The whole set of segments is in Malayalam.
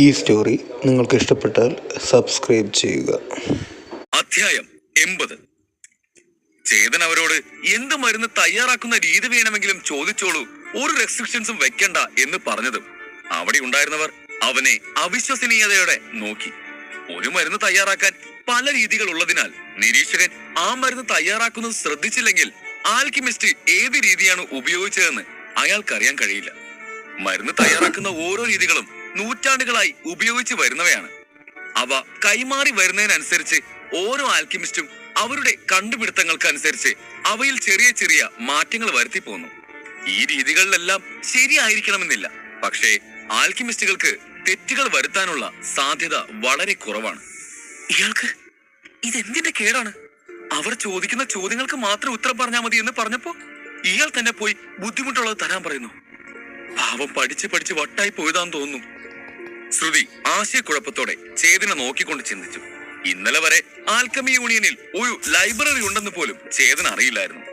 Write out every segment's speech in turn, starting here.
ഈ സ്റ്റോറി നിങ്ങൾക്ക് ഇഷ്ടപ്പെട്ടാൽ സബ്സ്ക്രൈബ് ചെയ്യുക. അധ്യായം 80. ചേതൻ അവരോട് എന്ത് മരുന്ന് തയ്യാറാക്കുന്ന രീതി വേണമെങ്കിലും ചോദിച്ചോളൂ, ഒരു റെസ്ട്രിക്ഷൻസും വെക്കണ്ട എന്ന് പറഞ്ഞതും അവിടെ ഉണ്ടായിരുന്നവർ അവനെ അവിശ്വസനീയതയോടെ നോക്കി. ഒരു മരുന്ന് തയ്യാറാക്കാൻ പല രീതികൾ ഉള്ളതിനാൽ നിരീക്ഷകൻ ആ മരുന്ന് തയ്യാറാക്കുന്നത് ശ്രദ്ധിച്ചില്ലെങ്കിൽ ആൽക്കിമിസ്റ്റ് ഏത് രീതിയാണ് ഉപയോഗിച്ചതെന്ന് അയാൾക്കറിയാൻ കഴിയില്ല. മരുന്ന് തയ്യാറാക്കുന്ന ഓരോ രീതികളും നൂറ്റാണ്ടുകളായി ഉപയോഗിച്ച് വരുന്നവയാണ്. അവ കൈമാറി വരുന്നതിനനുസരിച്ച് ഓരോ ആൽക്കിമിസ്റ്റും അവരുടെ കണ്ടുപിടുത്തങ്ങൾക്കനുസരിച്ച് അവയിൽ ചെറിയ ചെറിയ മാറ്റങ്ങൾ വരുത്തി പോന്നു. ഈ രീതികളിലെല്ലാം ശരിയായിരിക്കണമെന്നില്ല, പക്ഷേ ആൽക്കിമിസ്റ്റുകൾക്ക് തെറ്റുകൾ വരുത്താനുള്ള സാധ്യത വളരെ കുറവാണ്. ഇയാൾക്ക് ഇതെന്തിന്റെ കേടാണ്? അവർ ചോദിക്കുന്ന ചോദ്യങ്ങൾക്ക് മാത്രം ഉത്തരം പറഞ്ഞാൽ മതി എന്ന് പറഞ്ഞപ്പോ ഇയാൾ തന്നെ പോയി ബുദ്ധിമുട്ടുള്ളത് തരാൻ പറയുന്നു. പാവം പഠിച്ച് വട്ടായി പോയതാന്ന് തോന്നുന്നു. ശ്രുതി ആശയക്കുഴപ്പത്തോടെ ചേതനെ നോക്കിക്കൊണ്ട് ചിന്തിച്ചു. ഇന്നലെ വരെ ആൽക്കമി യൂണിയനിൽ ഒരു ലൈബ്രറി ഉണ്ടെന്ന് പോലും ചേതൻ അറിയില്ലായിരുന്നു.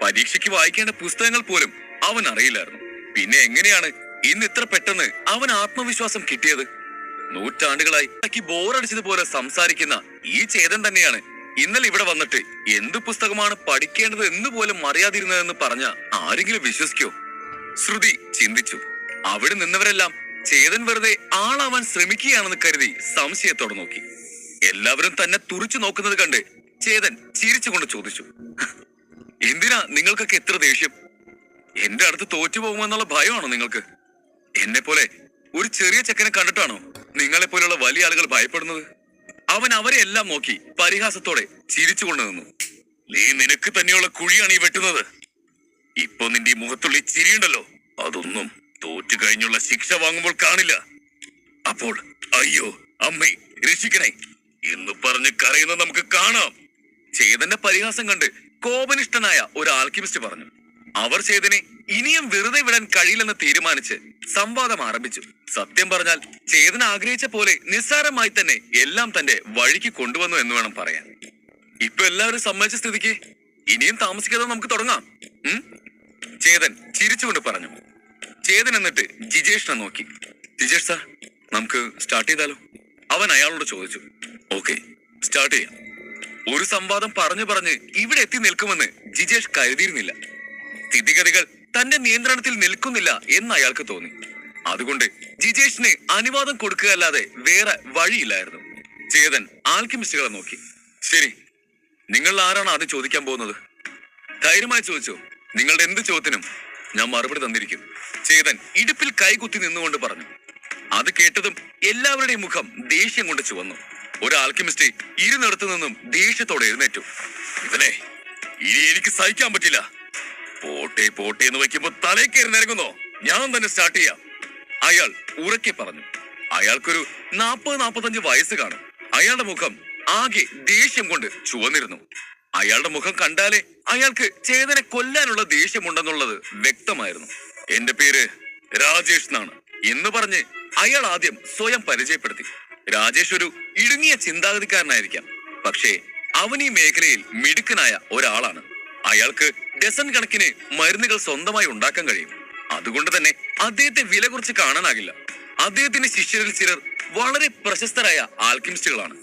പരീക്ഷയ്ക്ക് വായിക്കേണ്ട പുസ്തകങ്ങൾ പോലും അവൻ അറിയില്ലായിരുന്നു. പിന്നെ എങ്ങനെയാണ് ഇന്ന് ഇത്ര പെട്ടെന്ന് അവൻ ആത്മവിശ്വാസം കിട്ടിയത്? നൂറ്റാണ്ടുകളായി ബോറടിച്ചതുപോലെ സംസാരിക്കുന്ന ഈ ചേതൻ തന്നെയാണ് ഇന്നലെ ഇവിടെ വന്നിട്ട് എന്ത് പുസ്തകമാണ് പഠിക്കേണ്ടത് എന്ന് പോലും അറിയാതിരുന്നതെന്ന് പറഞ്ഞ ആരെങ്കിലും വിശ്വസിക്കോ? ശ്രുതി ചിന്തിച്ചു. അവിടെ നിന്നവരെല്ലാം ചേതൻ വെറുതെ ആളാവാൻ ശ്രമിക്കുകയാണെന്ന് കരുതി സംശയത്തോടെ നോക്കി. എല്ലാവരും തന്നെ തുറിച്ചു നോക്കുന്നത് കണ്ട് ചേതൻ ചിരിച്ചുകൊണ്ട് ചോദിച്ചു, എന്തിനാ നിങ്ങൾക്കൊക്കെ എത്ര ദേഷ്യം? എന്റെ അടുത്ത് തോറ്റുപോകുമെന്നുള്ള ഭയമാണോ നിങ്ങൾക്ക്? എന്നെ പോലെ ഒരു ചെറിയ ചെക്കനെ കണ്ടിട്ടാണോ നിങ്ങളെ പോലെയുള്ള വലിയ ആളുകൾ ഭയപ്പെടുന്നത്? അവൻ അവരെ എല്ലാം നോക്കി പരിഹാസത്തോടെ ചിരിച്ചുകൊണ്ട് നിന്നു. നീ നിനക്ക് തന്നെയുള്ള കുഴിയാണ് ഈ വെട്ടുന്നത്. ഇപ്പൊ നിന്റെ ഈ മുഖത്തുള്ളി ചിരിയുണ്ടല്ലോ, അതൊന്നും തോറ്റു കഴിഞ്ഞുള്ള ശിക്ഷ വാങ്ങുമ്പോൾ കാണില്ല. അപ്പോൾ അയ്യോ അമ്മേ രക്ഷിക്കണേ എന്ന് പറഞ്ഞ് കരയുന്നത് നമുക്ക് കാണാം. ചേതന്റെ പരിഹാസം കണ്ട് കോപനിഷ്ഠനായ ഒരു ആൽക്കിമിസ്റ്റ് പറഞ്ഞു. അവർ ചേതനെ ഇനിയും വെറുതെ വിടാൻ കഴിയില്ലെന്ന് തീരുമാനിച്ച് സംവാദം ആരംഭിച്ചു. സത്യം പറഞ്ഞാൽ ചേതൻ ആഗ്രഹിച്ച പോലെ നിസ്സാരമായി തന്നെ എല്ലാം തന്റെ വഴിക്ക് കൊണ്ടുവന്നു എന്ന് വേണം പറയാൻ. ഇപ്പൊ എല്ലാവരും സമ്മതിച്ച സ്ഥിതിക്ക് ഇനിയും താമസിക്കാതെ നമുക്ക് തുടങ്ങാം. ചേതൻ ചിരിച്ചുകൊണ്ട് പറഞ്ഞു. ചേതൻ എന്നിട്ട് ജിജേഷിനെ നോക്കി. ജിജേഷ് സാർ, നമുക്ക് സ്റ്റാർട്ട് ചെയ്താലോ? അവൻ അയാളോട് ചോദിച്ചു. ഓക്കെ, സ്റ്റാർട്ട് ചെയ്യാം. ഒരു സംവാദം പറഞ്ഞ് ഇവിടെ എത്തി നിൽക്കുമെന്ന് ജിജേഷ് കരുതിയിരുന്നില്ല. സ്ഥിതിഗതികൾ തന്റെ നിയന്ത്രണത്തിൽ നിൽക്കുന്നില്ല എന്ന് അയാൾക്ക് തോന്നി. അതുകൊണ്ട് ജിജേഷിന് അനുവാദം കൊടുക്കുകയല്ലാതെ വേറെ വഴിയില്ലായിരുന്നു. ചേതൻ ആൽക്കിമിസ്റ്റുകളെ നോക്കി. ശരി, നിങ്ങൾ ആരാണ് ആദ്യം ചോദിക്കാൻ പോകുന്നത്? ധൈര്യമായി ചോദിച്ചോ, നിങ്ങളുടെ എന്ത് ചോദ്യത്തിനും ഞാൻ മറുപടി തന്നിരിക്കും. ചേതൻ ഇടുപ്പിൽ കൈകുത്തി നിന്നുകൊണ്ട് പറഞ്ഞു. അത് കേട്ടതും എല്ലാവരുടെയും മുഖം ദേഷ്യം കൊണ്ട് ചുവന്നു. ഒരു ആൽക്കിമിസ്റ്റ് ഇരുന്നിടത്തു നിന്നും ദേഷ്യത്തോടെ എഴുന്നേറ്റു. ഇവനെ ഇനി എനിക്ക് സഹിക്കാൻ പറ്റില്ല. പോട്ടെ എന്ന് വയ്ക്കുമ്പോ തലേ കയറി നിരങ്ങുന്നോ? ഞാൻ തന്നെ സ്റ്റാർട്ട് ചെയ്യാം, അയാൾ ഉറക്കെ പറഞ്ഞു. അയാൾക്കൊരു 40-45 വയസ്സ് കാണും. അയാളുടെ മുഖം ആകെ ദേഷ്യം കൊണ്ട് ചുവന്നിരുന്നു. അയാളുടെ മുഖം കണ്ടാലേ അയാൾക്ക് ചേതനെ കൊല്ലാനുള്ള ദേഷ്യമുണ്ടെന്നുള്ളത് വ്യക്തമായിരുന്നു. എന്റെ പേര് രാജേഷ് എന്നാണ് എന്ന് പറഞ്ഞ് അയാൾ ആദ്യം സ്വയം പരിചയപ്പെടുത്തി. രാജേഷ് ഒരു ഇടുങ്ങിയ ചിന്താഗതിക്കാരനായിരിക്കാം, പക്ഷേ അവൻ ഈ മേഖലയിൽ മിടുക്കനായ ഒരാളാണ്. അയാൾക്ക് ഡസൻ കണക്കിന് മരുന്നുകൾ സ്വന്തമായി ഉണ്ടാക്കാൻ കഴിയും. അതുകൊണ്ട് തന്നെ അദ്ദേഹത്തെ വില കുറച്ച് കാണാനാകില്ല. അദ്ദേഹത്തിന്റെ ശിഷ്യരിൽ ചിലർ വളരെ പ്രശസ്തരായ ആൽക്കിമിസ്റ്റുകളാണ്.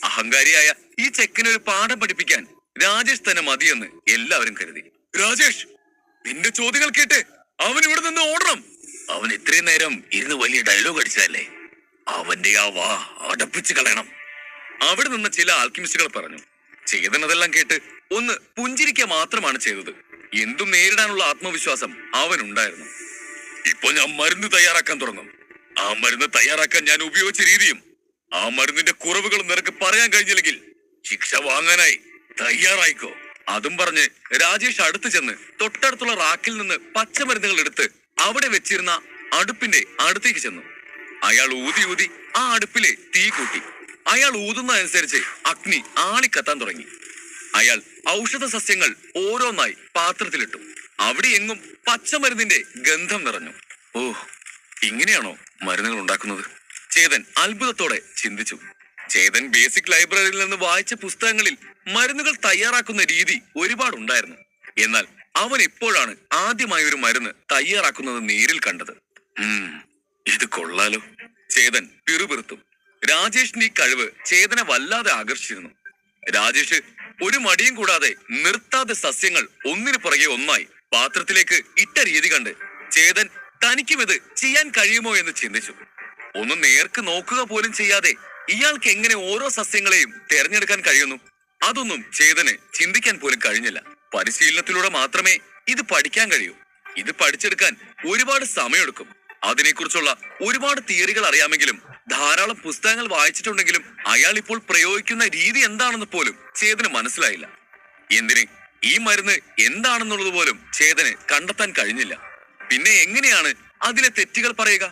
അഹങ്കാരിയായ ഈ ചെക്കനെ ഒരു പാഠം പഠിപ്പിക്കാൻ രാജേഷ് തന്നെ മതിയെന്ന് എല്ലാവരും കരുതി. രാജേഷ്, നിന്റെ ചോദ്യങ്ങൾ കേട്ട് അവൻ ഇവിടെ നിന്ന് ഓടണം. അവൻ ഇത്രയും നേരം ഇരുന്ന് വലിയ ഡയലോഗ് അടിച്ചതല്ലേ, അവന്റെ ആ വാ അടപ്പിച്ച് കളയണം. അവിടെ നിന്ന് ചില ആൽക്കിമിസ്റ്റുകൾ പറഞ്ഞു. ചേതൻ അതെല്ലാം കേട്ട് ഒന്ന് പുഞ്ചിരിക്കുക മാത്രമാണ് ചെയ്തത്. എന്തും നേരിടാനുള്ള ആത്മവിശ്വാസം അവനുണ്ടായിരുന്നു. ഇപ്പൊ ഞാൻ മരുന്ന് തയ്യാറാക്കാൻ തുടങ്ങും. ആ മരുന്ന് തയ്യാറാക്കാൻ ഞാൻ ഉപയോഗിച്ച രീതിയും ആ മരുന്നിന്റെ കുറവുകളും നിനക്ക് പറയാൻ കഴിഞ്ഞില്ലെങ്കിൽ ശിക്ഷ വാങ്ങാനായി തയ്യാറായിക്കോ. അതും പറഞ്ഞ് രാജേഷ് അടുത്ത് ചെന്ന് തൊട്ടടുത്തുള്ള റാക്കിൽ നിന്ന് പച്ചമരുന്നുകൾ എടുത്ത് അവിടെ വെച്ചിരുന്ന അടുപ്പിന്റെ അടുത്തേക്ക് ചെന്നു. അയാൾ ഊതി ആ അടുപ്പിലെ തീ കൂട്ടി. അയാൾ ഊതുന്നതനുസരിച്ച് അഗ്നി ആളിക്കത്താൻ തുടങ്ങി. അയാൾ ഔഷധ സസ്യങ്ങൾ ഓരോന്നായി പാത്രത്തിലിട്ടു. അവിടെ എങ്ങും പച്ചമരുന്നിന്റെ ഗന്ധം നിറഞ്ഞു. ഓ, ഇങ്ങനെയാണോ മരുന്നുകൾ ഉണ്ടാക്കുന്നത്? ചേതൻ അത്ഭുതത്തോടെ ചിന്തിച്ചു. ചേതൻ ബേസിക് ലൈബ്രറിയിൽ നിന്ന് വായിച്ച പുസ്തകങ്ങളിൽ മരുന്നുകൾ തയ്യാറാക്കുന്ന രീതി ഒരുപാടുണ്ടായിരുന്നു. എന്നാൽ അവൻ ഇപ്പോഴാണ് ആദ്യമായി ഒരു മരുന്ന് തയ്യാറാക്കുന്നത് നേരിൽ കണ്ടത്. ഇത് കൊള്ളാലോ. ചേതൻ പിറുപിറുത്തു. രാജേഷിന്റെ ഈ കഴിവ് ചേതനെ വല്ലാതെ ആകർഷിച്ചിരുന്നു. രാജേഷ് ഒരു മടിയും കൂടാതെ നിർത്താതെ സസ്യങ്ങൾ ഒന്നിനു പുറകെ ഒന്നായി പാത്രത്തിലേക്ക് ഇട്ട രീതി കണ്ട് ചേതൻ തനിക്കും ഇത് ചെയ്യാൻ കഴിയുമോ എന്ന് ചിന്തിച്ചു. ഒന്ന് നേർക്ക് നോക്കുക പോലും ചെയ്യാതെ ഇയാൾക്ക് എങ്ങനെ ഓരോ സസ്യങ്ങളെയും തെരഞ്ഞെടുക്കാൻ കഴിയുന്നു? അതൊന്നും ചേതന് ചിന്തിക്കാൻ പോലും കഴിഞ്ഞില്ല. പരിശീലനത്തിലൂടെ മാത്രമേ ഇത് പഠിക്കാൻ കഴിയൂ. ഇത് പഠിച്ചെടുക്കാൻ ഒരുപാട് സമയമെടുക്കും. അതിനെക്കുറിച്ചുള്ള ഒരുപാട് തിയറികൾ അറിയാമെങ്കിലും ധാരാളം പുസ്തകങ്ങൾ വായിച്ചിട്ടുണ്ടെങ്കിലും അയാൾ ഇപ്പോൾ പ്രയോഗിക്കുന്ന രീതി എന്താണെന്ന് പോലും ചേതന് മനസ്സിലായില്ല. എന്തിന് ഈ മരുന്ന് എന്താണെന്നുള്ളത് പോലും ചേതന് കണ്ടെത്താൻ കഴിഞ്ഞില്ല. പിന്നെ എങ്ങനെയാണ് അതിലെ തെറ്റുകൾ പറയുക?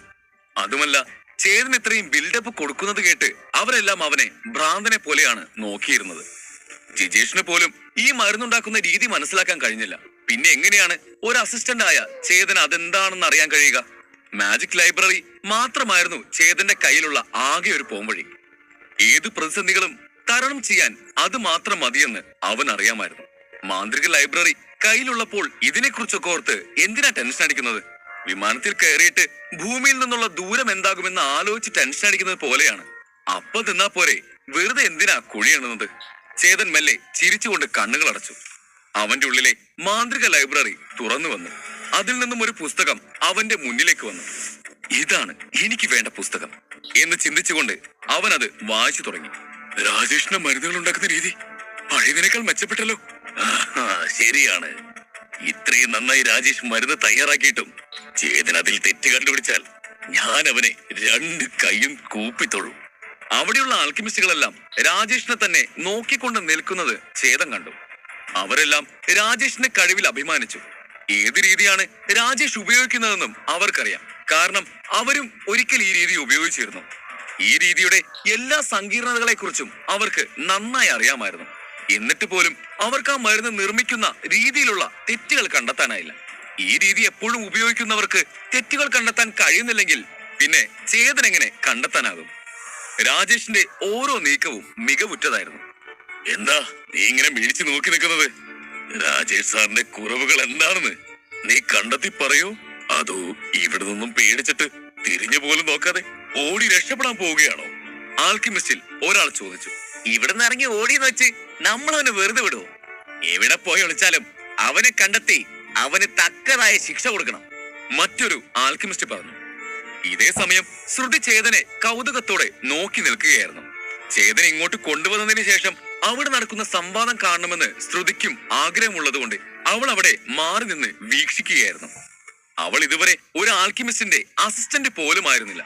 അതുമല്ല, ചേതൻ ഇത്രയും ബിൽഡപ്പ് കൊടുക്കുന്നത് കേട്ട് അവരെല്ലാം അവനെ ഭ്രാന്തനെ പോലെയാണ് നോക്കിയിരുന്നത്. ജിജേഷിന് പോലും ഈ മരുന്നുണ്ടാക്കുന്ന രീതി മനസ്സിലാക്കാൻ കഴിഞ്ഞില്ല. പിന്നെ എങ്ങനെയാണ് ഒരു അസിസ്റ്റന്റ് ആയ ചേതൻ അതെന്താണെന്ന് അറിയാൻ കഴിയുക? മാജിക് ലൈബ്രറി മാത്രമായിരുന്നു ചേതന്റെ കയ്യിലുള്ള ആകെ ഒരു പോംവഴി. ഏത് പ്രതിസന്ധികളും തരണം ചെയ്യാൻ അത് മാത്രം മതിയെന്ന് അവൻ അറിയാമായിരുന്നു. മാന്ത്രിക ലൈബ്രറി കയ്യിലുള്ളപ്പോൾ ഇതിനെക്കുറിച്ചൊക്കെ ഓർത്ത് എന്തിനാ ടെൻഷൻ അടിക്കുന്നത്? വിമാനത്തിൽ കയറിയിട്ട് ഭൂമിയിൽ നിന്നുള്ള ദൂരം എന്താകുമെന്ന് ആലോചിച്ച് ടെൻഷൻ അടിക്കുന്നത് പോലെയാണ്. അപ്പൊ തിന്നാ പോരെ, വെറുതെ എന്തിനാ കുഴി എണ്ണുന്നത്? ചേതൻ മെല്ലെ ചിരിച്ചുകൊണ്ട് കണ്ണുകൾ അടച്ചു. അവന്റെ ഉള്ളിലെ മാന്ത്രിക ലൈബ്രറി തുറന്നു വന്നു. അതിൽ നിന്നും ഒരു പുസ്തകം അവന്റെ മുന്നിലേക്ക് വന്നു. ഇതാണ് എനിക്ക് വേണ്ട പുസ്തകം എന്ന് ചിന്തിച്ചുകൊണ്ട് അവൻ അത് വായിച്ചു തുടങ്ങി. രാജേഷിന്റെ മരുന്നുകൾ ഉണ്ടാക്കുന്ന രീതി പഴയതിനേക്കാൾ മെച്ചപ്പെട്ടല്ലോ. ശരിയാണ്. ഇത്രയും നന്നായി രാജേഷ് മരുന്ന് തയ്യാറാക്കിയിട്ടും ചേതൻ അതിൽ തെറ്റ് കണ്ടുപിടിച്ചാൽ ഞാൻ അവനെ രണ്ട് കൈയും കൂപ്പിത്തൊഴും. അവിടെയുള്ള ആൽക്കിമിസ്റ്റുകളെല്ലാം രാജേഷിനെ തന്നെ നോക്കിക്കൊണ്ട് നിൽക്കുന്നത് ചേതൻ കണ്ടു. അവരെല്ലാം രാജേഷിന്റെ കഴിവിൽ അഭിമാനിച്ചു. ഏത് രീതിയാണ് രാജേഷ് ഉപയോഗിക്കുന്നതെന്നും അവർക്കറിയാം. കാരണം അവരും ഒരിക്കൽ ഈ രീതി ഉപയോഗിച്ചിരുന്നു. ഈ രീതിയുടെ എല്ലാ സങ്കീർണതകളെ കുറിച്ചും അവർക്ക് നന്നായി അറിയാമായിരുന്നു. എന്നിട്ട് പോലും അവർക്ക് ആ മരുന്ന് നിർമ്മിക്കുന്ന രീതിയിലുള്ള തെറ്റുകൾ കണ്ടെത്താനായില്ല. ഈ രീതി എപ്പോഴും ഉപയോഗിക്കുന്നവർക്ക് തെറ്റുകൾ കണ്ടെത്താൻ കഴിയുന്നില്ലെങ്കിൽ പിന്നെ ചേതൻ എങ്ങനെ കണ്ടെത്താനാകും? രാജേഷിന്റെ ഓരോ നീക്കവും മികവുറ്റതായിരുന്നു. എന്താ നീ ഇങ്ങനെ മിഴിച്ചു നോക്കി നിൽക്കുന്നത്? രാജേഷ് സാറിന്റെ കുറവുകൾ എന്താണെന്ന് നീ കണ്ടെത്തി പറയൂ. അതോ ഇവിടെ നിന്നും പേടിച്ചിട്ട് തിരിഞ്ഞു പോലും നോക്കാതെ ഓടി രക്ഷപ്പെടാൻ പോവുകയാണോ? ആൽക്കിമിസ്റ്റിൽ ഒരാൾ ചോദിച്ചു. ഇവിടുന്ന് ഇറങ്ങി ഓടിയെന്ന് വെച്ച് നമ്മൾ അവനെ വെറുതെ വിടുവോ? എവിടെ പോയി ഒളിച്ചാലും അവനെ കണ്ടെത്തി അവന് തക്കതായ ശിക്ഷ കൊടുക്കണം, മറ്റൊരു ആൽക്കിമിസ്റ്റ് പറഞ്ഞു. ഇതേ സമയം ശ്രുതി ചേതനെ കൗതുകത്തോടെ നോക്കി നിൽക്കുകയായിരുന്നു. ചേതന ഇങ്ങോട്ട് കൊണ്ടുവന്നതിന് ശേഷം അവിടെ നടക്കുന്ന സംവാദം കാണണമെന്ന് ശ്രുതിക്കും ആഗ്രഹമുള്ളതുകൊണ്ട് അവൾ അവിടെ മാറി നിന്ന് വീക്ഷിക്കുകയായിരുന്നു. അവൾ ഇതുവരെ ഒരു ആൽക്കിമിസ്റ്റിന്റെ അസിസ്റ്റന്റ് പോലും ആയിരുന്നില്ല.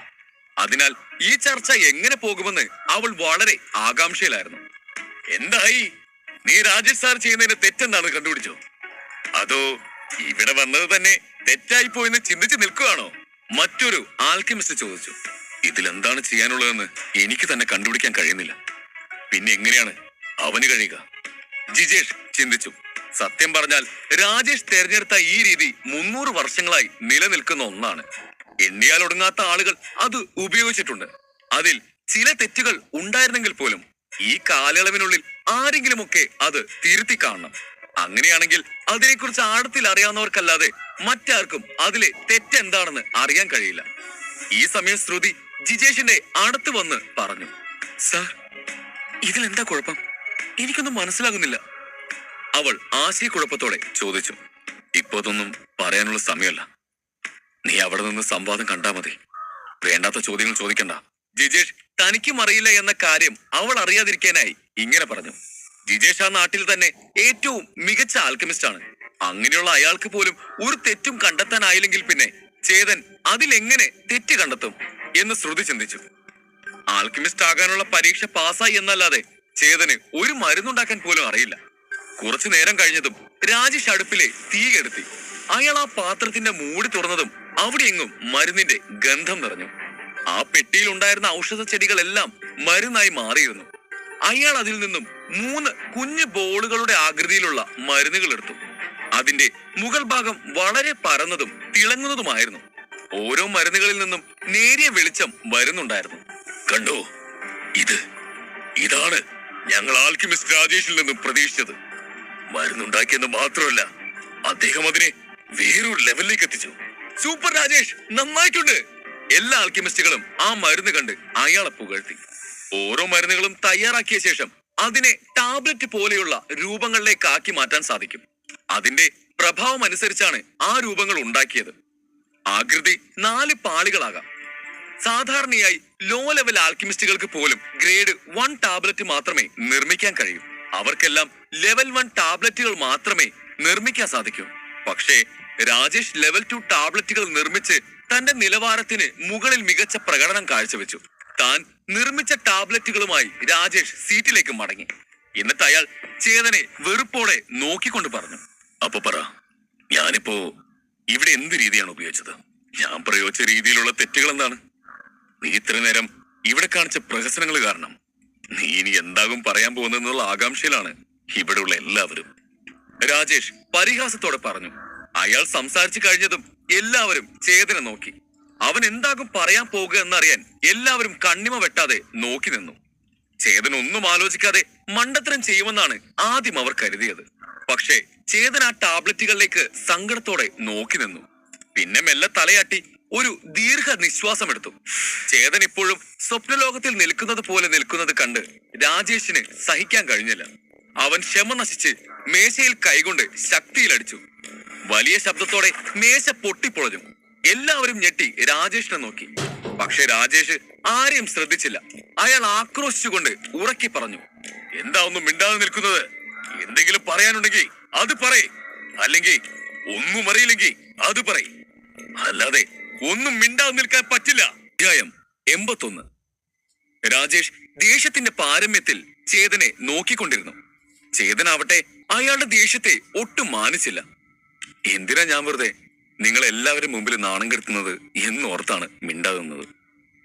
അതിനാൽ ഈ ചർച്ച എങ്ങനെ പോകുമെന്ന് അവൾ വളരെ ആകാംക്ഷയിലായിരുന്നു. എന്തായി? നീ രാജേഷ് സാർ ചെയ്യുന്നതിന് തെറ്റെന്താണെന്ന് കണ്ടുപിടിച്ചോ? അതോ ഇവിടെ വന്നത് തന്നെ തെറ്റായിപ്പോയെന്ന് ചിന്തിച്ച് നിൽക്കുകയാണോ? മറ്റൊരു ആൽക്കിമിസ്റ്റ് ചോദിച്ചു. ഇതിലെന്താണ് ചെയ്യാനുള്ളതെന്ന് എനിക്ക് തന്നെ കണ്ടുപിടിക്കാൻ കഴിയുന്നില്ല. പിന്നെ എങ്ങനെയാണ് അവന് കഴിയുക? ജിജേഷ് ചിന്തിച്ചു. സത്യം പറഞ്ഞാൽ രാജേഷ് തെരഞ്ഞെടുത്ത ഈ രീതി 300 വർഷങ്ങളായി നിലനിൽക്കുന്ന ഒന്നാണ്. എണ്ണിയാൽ ഒടുങ്ങാത്ത ആളുകൾ അത് ഉപയോഗിച്ചിട്ടുണ്ട്. അതിൽ ചില തെറ്റുകൾ ഉണ്ടായിരുന്നെങ്കിൽ പോലും ഈ കാലയളവിനുള്ളിൽ ആരെങ്കിലുമൊക്കെ അത് തിരുത്തി കാണണം. അങ്ങനെയാണെങ്കിൽ അതിനെക്കുറിച്ച് ആഴത്തിൽ അറിയാവുന്നവർക്കല്ലാതെ മറ്റാർക്കും അതിലെ തെറ്റെന്താണെന്ന് അറിയാൻ കഴിയില്ല. ഈ സമയം ശ്രുതി ജിജേഷിന്റെ അടുത്ത് വന്ന് പറഞ്ഞു. സാർ, ഇതിലെന്താ കുഴപ്പം? എനിക്കൊന്നും മനസ്സിലാകുന്നില്ല. അവൾ ആശയക്കുഴപ്പത്തോടെ ചോദിച്ചു. ഇപ്പൊ അതൊന്നും പറയാനുള്ള സമയമല്ല. നീ അവിടെ നിന്ന് സംവാദം കണ്ടാ മതി. വേണ്ടാത്ത ചോദ്യങ്ങൾ ചോദിക്കണ്ട. ജിജേഷ് തനിക്കും അറിയില്ല എന്ന കാര്യം അവൾ അറിയാതിരിക്കാനായി ഇങ്ങനെ പറഞ്ഞു. ജിജേഷ് ആ നാട്ടിൽ തന്നെ ഏറ്റവും മികച്ച ആൽക്കമിസ്റ്റ് ആണ്. അങ്ങനെയുള്ള അയാൾക്ക് പോലും ഒരു തെറ്റും കണ്ടെത്താനായില്ലെങ്കിൽ പിന്നെ ചേതൻ അതിലെങ്ങനെ തെറ്റ് കണ്ടെത്തും എന്ന് ശ്രുതി ചിന്തിച്ചു. ആൽക്കമിസ്റ്റ് ആകാനുള്ള പരീക്ഷ പാസ്സായി എന്നല്ലാതെ ചേതന് ഒരു മരുന്നുണ്ടാക്കാൻ പോലും അറിയില്ല. കുറച്ചു നേരം കഴിഞ്ഞതും രാജേഷ് അടുപ്പിലെ തീ കെടുത്തി. അയാൾ ആ പാത്രത്തിന്റെ മൂടി തുറന്നതും അവിടെ എങ്ങും മരുന്നിന്റെ ഗന്ധം നിറഞ്ഞു. ആ പെട്ടിയിൽ ഉണ്ടായിരുന്ന ഔഷധ ചെടികളെല്ലാം മരുന്നായി മാറിയിരുന്നു. അയാൾ അതിൽ നിന്നും 3 കുഞ്ഞു ബോളുകളുടെ ആകൃതിയിലുള്ള മരുന്നുകൾ എടുത്തു. അതിന്റെ മുകൾ ഭാഗം വളരെ പരന്നതും തിളങ്ങുന്നതുമായിരുന്നു. ഓരോ മരുന്നുകളിൽ നിന്നും നേരിയ വെളിച്ചം വരുന്നുണ്ടായിരുന്നു. കണ്ടോ, ഇതാണ് ഞങ്ങൾ ആൽക്കിമിസ്റ്റ് രാജേഷിൽ നിന്നും പ്രതീക്ഷിച്ചത്. മരുന്നുണ്ടാക്കിയെന്ന് മാത്രമല്ല, അദ്ദേഹം അതിനെ വേറൊരു ലെവലിലേക്ക് എത്തിച്ചു. സൂപ്പർ രാജേഷ്, നന്നായിട്ടുണ്ട് എല്ലാ ആൽക്കിമിസ്റ്റുകളും ആ മരുന്ന് കണ്ട് അയാളെ പുകഴ്ത്തി. ഓരോ മരുന്നുകളും തയ്യാറാക്കിയ ശേഷം അതിനെ ടാബ്ലറ്റ് പോലെയുള്ള രൂപങ്ങളിലേക്ക് ആക്കി മാറ്റാൻ സാധിക്കും. അതിന്റെ പ്രഭാവം അനുസരിച്ചാണ് ആ രൂപങ്ങൾ ഉണ്ടാക്കിയത്. ആകൃതി 4 പാളികളാകാം. സാധാരണയായി ലോ ലെവൽ ആൽക്കിമിസ്റ്റുകൾക്ക് പോലും ഗ്രേഡ് 1 ടാബ്ലറ്റ് മാത്രമേ നിർമ്മിക്കാൻ കഴിയൂ. അവർക്കെല്ലാം ലെവൽ 1 ടാബ്ലറ്റുകൾ മാത്രമേ നിർമ്മിക്കാൻ സാധിക്കൂ. പക്ഷേ രാജേഷ് ലെവൽ 2 ടാബ്ലറ്റുകൾ നിർമ്മിച്ച് തന്റെ നിലവാരത്തിന് മുകളിൽ മികച്ച പ്രകടനം കാഴ്ചവെച്ചു. താൻ നിർമ്മിച്ച ടാബ്ലറ്റുകളുമായി രാജേഷ് സീറ്റിലേക്ക് മടങ്ങി. എന്നിട്ട് അയാൾ ചേതനെ വെറുപ്പോടെ നോക്കിക്കൊണ്ട് പറഞ്ഞു, അപ്പൊ പറ, ഞാനിപ്പോ ഇവിടെ എന്ത് രീതിയാണ് ഉപയോഗിച്ചത്? ഞാൻ പ്രയോഗിച്ച രീതിയിലുള്ള തെറ്റുകൾ എന്താണ്? നീ ഇത്ര നേരം ഇവിടെ കാണിച്ച പ്രഹസനങ്ങൾ കാരണം നീ ഇനി എന്താകും പറയാൻ പോകുന്നതെന്നുള്ള ആകാംക്ഷയിലാണ് ഇവിടെയുള്ള എല്ലാവരും. രാജേഷ് പരിഹാസത്തോടെ പറഞ്ഞു. അയാൾ സംസാരിച്ചു കഴിഞ്ഞതും എല്ലാവരും ചേതനെ നോക്കി. അവൻ എന്താകും പറയാൻ പോകുക എന്നറിയാൻ എല്ലാവരും കണ്ണിമ വെട്ടാതെ നോക്കി നിന്നു. ചേതൻ ഒന്നും ആലോചിക്കാതെ മണ്ടത്തരം ചെയ്യുമെന്നാണ് ആദ്യം അവർ കരുതിയത്. പക്ഷേ ചേതൻ ആ ടാബ്ലറ്റുകളിലേക്ക് സങ്കടത്തോടെ നോക്കി നിന്നു. പിന്നെ മെല്ലെ തലയാട്ടി ഒരു ദീർഘ നിശ്വാസം എടുത്തു. ചേതൻ ഇപ്പോഴും സ്വപ്നലോകത്തിൽ നിൽക്കുന്നത് പോലെ നിൽക്കുന്നത് കണ്ട് രാജേഷിന് സഹിക്കാൻ കഴിഞ്ഞില്ല. അവൻ ക്ഷമ നശിച്ച് മേശയിൽ കൈകൊണ്ട് ശക്തിയിലടിച്ചു. വലിയ ശബ്ദത്തോടെ മേശ പൊട്ടിപ്പൊളഞ്ഞു. എല്ലാവരും ഞെട്ടി രാജേഷിനെ നോക്കി. പക്ഷെ രാജേഷ് ആരെയും ശ്രദ്ധിച്ചില്ല. അയാൾ ആക്രോശിച്ചുകൊണ്ട് ഉറക്കി പറഞ്ഞു, എന്താ ഒന്നും മിണ്ടാതെ നിൽക്കുന്നത്? എന്തെങ്കിലും പറയാനുണ്ടെങ്കിൽ അത് പറയ്, അല്ലെങ്കിൽ ഒന്നും അറിയില്ലെങ്കിൽ അത് പറയ്, അല്ലാതെ ഒന്നും മിണ്ടാതെ നിൽക്കാൻ പറ്റില്ല. അധ്യായം 81. രാജേഷ് ദേഷ്യത്തിന്റെ പാരമ്യത്തിൽ ചേതനെ നോക്കിക്കൊണ്ടിരുന്നു. ചേതനാവട്ടെ അയാളുടെ ദേഷ്യത്തെ ഒട്ടും മാനിച്ചില്ല. എന്തിനാ ഞാൻ വെറുതെ നിങ്ങൾ എല്ലാവരും മുമ്പിൽ നാണം കെടുത്തുന്നത് എന്നോർത്താണ് മിണ്ടാകുന്നത്.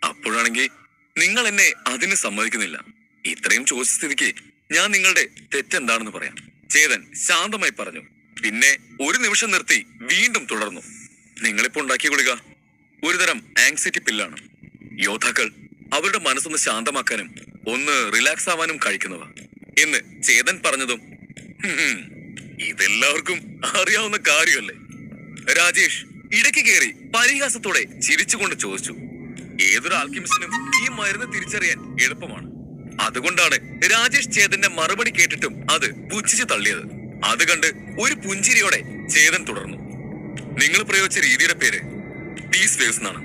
അപ്പോഴാണെങ്കിൽ നിങ്ങൾ എന്നെ അതിന് സമ്മതിക്കുന്നില്ല. ഇത്രയും ചോദിച്ച സ്ഥിതിക്ക് ഞാൻ നിങ്ങളുടെ തെറ്റെന്താണെന്ന് പറയാം. ചേതൻ ശാന്തമായി പറഞ്ഞു. പിന്നെ ഒരു നിമിഷം നിർത്തി വീണ്ടും തുടർന്നു. നിങ്ങളിപ്പോ ഉണ്ടാക്കിയ ഗുളിക ഒരുതരം ആങ്സൈറ്റി പില്ലാണ്. യോദ്ധാക്കൾ അവരുടെ മനസ്സൊന്ന് ശാന്തമാക്കാനും ഒന്ന് റിലാക്സ് ആവാനും കഴിക്കുന്നവ എന്ന് ചേതൻ പറഞ്ഞതും ഇതെല്ലാവർക്കും അറിയാവുന്ന കാര്യമല്ലേ? രാജേഷ് ഇടയ്ക്ക് കയറി പരിഹാസത്തോടെ ചിരിച്ചുകൊണ്ട് ചോദിച്ചു. ഏതൊരു ആൽക്കിമിസ്റ്റിനും ഈ മരുന്ന് തിരിച്ചറിയാൻ എളുപ്പമാണ്. അതുകൊണ്ടാണ് രാജേഷ് ചേതന്റെ മറുപടി കേട്ടിട്ടും അത് പുച്ഛിച്ചു തള്ളിയത്. അത് കണ്ട് ഒരു പുഞ്ചിരിയോടെ ചേതൻ തുടർന്നു. നിങ്ങൾ പ്രയോഗിച്ച രീതിയുടെ പേര് പീസ് വേവ്സ് എന്നാണ്.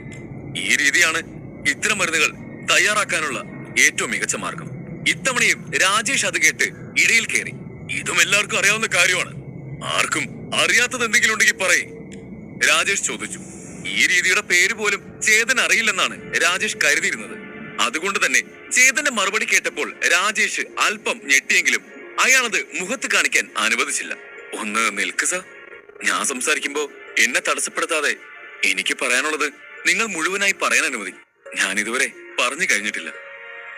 ഈ രീതിയാണ് ഇത്തരം മരുന്നുകൾ തയ്യാറാക്കാനുള്ള ഏറ്റവും മികച്ച മാർഗം. ഇത്തവണയും രാജേഷ് അത് കേട്ട് ഇടയിൽ കയറി. ഇതും എല്ലാവർക്കും അറിയാവുന്ന കാര്യമാണ്. ആർക്കും അറിയാത്തത് എന്തെങ്കിലും ഉണ്ടെങ്കിൽ പറയേ, രാജേഷ് ചോദിച്ചു. ഈ രീതിയുടെ പേര് പോലും ചേതൻ അറിയില്ലെന്നാണ് രാജേഷ് കരുതിയിരുന്നത്. അതുകൊണ്ട് തന്നെ ചേതന്റെ മറുപടി കേട്ടപ്പോൾ രാജേഷ് അല്പം ഞെട്ടിയെങ്കിലും അയാളത് മുഖത്ത് കാണിക്കാൻ അനുവദിച്ചില്ല. ഒന്ന് നിൽക്ക് സർ, ഞാൻ സംസാരിക്കുമ്പോ എന്നെ തടസ്സപ്പെടുത്താതെ എനിക്ക് പറയാനുള്ളത് നിങ്ങൾ മുഴുവനായി പറയാൻ അനുവദി. ഞാൻ ഇതുവരെ പറഞ്ഞു കഴിഞ്ഞിട്ടില്ല.